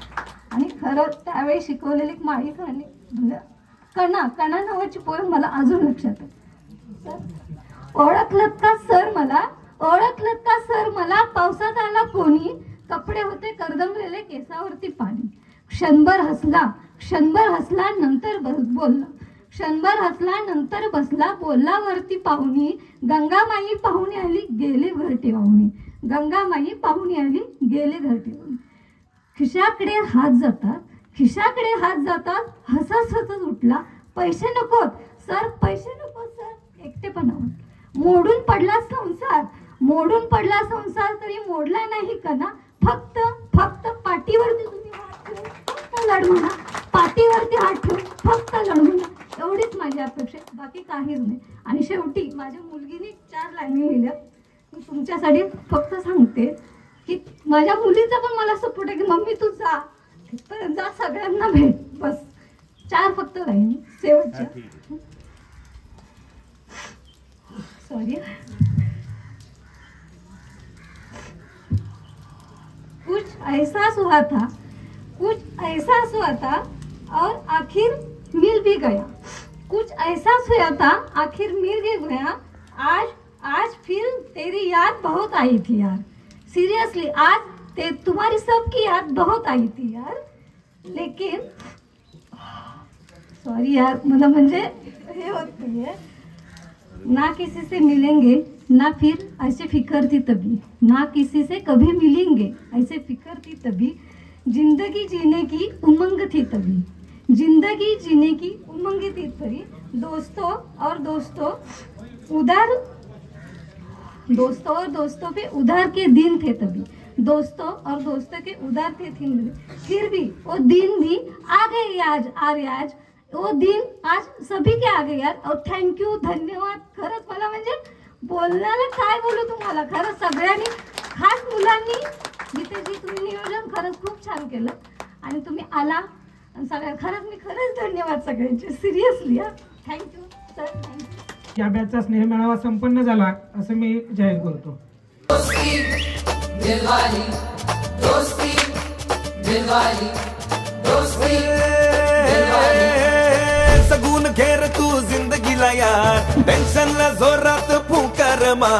आणि खरंच त्यावेळी शिकवलेली माळी सरांनी म्हणजे कणा नावाची पोयम मला अजून लक्षात आहे. ओळखलत का सर मला, पावसात आला कोणी, कपडे होते करदमलेले, केसावरती पाणी. क्षणभर हसला नंतर बोलला, क्षणभर हसला नंतर बसला, बोलला वरती पाहुणी, गंगामाई पाहुणे आली गेले घर टेवावणी, गंगामाई पाहुणे आली गेले घर टेवावणी. खिशाकडे हात जातात, हसत उठला, पैसे नकोत सर, एकटेपणावर. मोडून पडला संसार तरी मोडला नाही कणा, फक्त पाठीवरती तुम्ही हात ठेवून फक्त लढवणा, पाठीवरती हात ठेवून फक्त लढवणा, एवढीच माझी अपेक्षा, बाकी काहीच नाही. आणि शेवटी माझ्या मुलगीने 4 लाईनी लिहिल्या, मी तुमच्यासाठी फक्त सांगते की माझ्या मुलीचा पण मला सपोर्ट आहे की मम्मी तू जा सगळ्यांना भेट, बस 4 फक्त लाईनी शेवटच्या. सॉरी. कुछ ऐसा हुआ था और आखिर मिल भी गया, कुछ ऐसा हुआ था आखिर मिल भी गया, आज फिर तेरी याद बहुत आई थी यार, सीरियसली आज तुम्हारी सबकी याद बहुत आई थी यार. लेकिन सॉरी यार, मला म्हणजे हे होत नाहीये. ना किसी से मिलेंगे ना फिर ऐसे फिक्र थी तभी, ना किसी से कभी मिलेंगे ऐसे फिक्र थी तभी, जिंदगी जीने की उमंग थी तभी, जिंदगी जीने की उमंग थी तभी, दोस्तों और दोस्तों पे उधार के दिन थे तभी, दोस्तों और दोस्तों के उधार थे फिर भी वो दिन भी आ गए आज वो दिन आज सभी के आ गए यार. और थँक्यू, धन्यवाद. खरंच मला म्हणजे बोलण्याला काय बोलू तुम्हाला. खरंच सगळ्यांनी, खास मुलांनी, गीतेजी तुम्ही नियोजन खरंच खूप छान केलं आणि तुम्ही आला सगळ्या. खरंच मी खरंच धन्यवाद सगळ्यांचे, सिरियसली. Thank you sir, thank you. या बॅचचा स्नेह मेळावा संपन्न झाला असं मी जाहीर करतो. सगून घेर तू जिंदगीला यार, टेन्शनला जोरात फुंकर मार.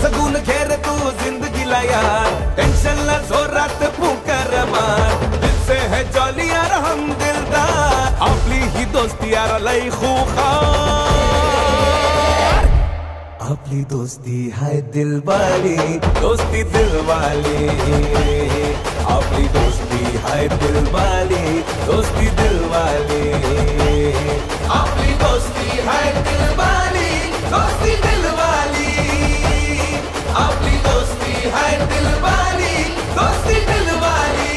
सगून घेर तू जिंदगीला यार, टेन्शनला जोरात फुंकर मार. दिल से है जॉली यार हम दिलदार, आपली ही दोस्ती यार लई खूखार. आपली दोस्ती है दिलवाली, दोस्ती दिलवाली. आपली दोस्ती है दिलवाली, दोस्ती दिलवाली. आपली दोस्ती है दिलवाली, दोस्ती दिलवाली. आपली दोस्ती है दिलवाली, दोस्ती दिलवाली.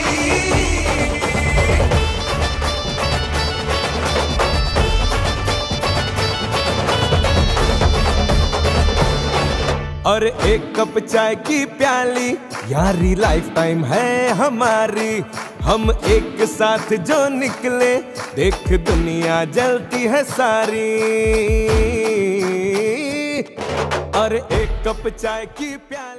और एक कप चाय की प्याली, यारी लाइफ टाइम है हमारी. हम एक साथ जो निकले, देख दुनिया जलती है सारी. और एक कप चाय की प्याली.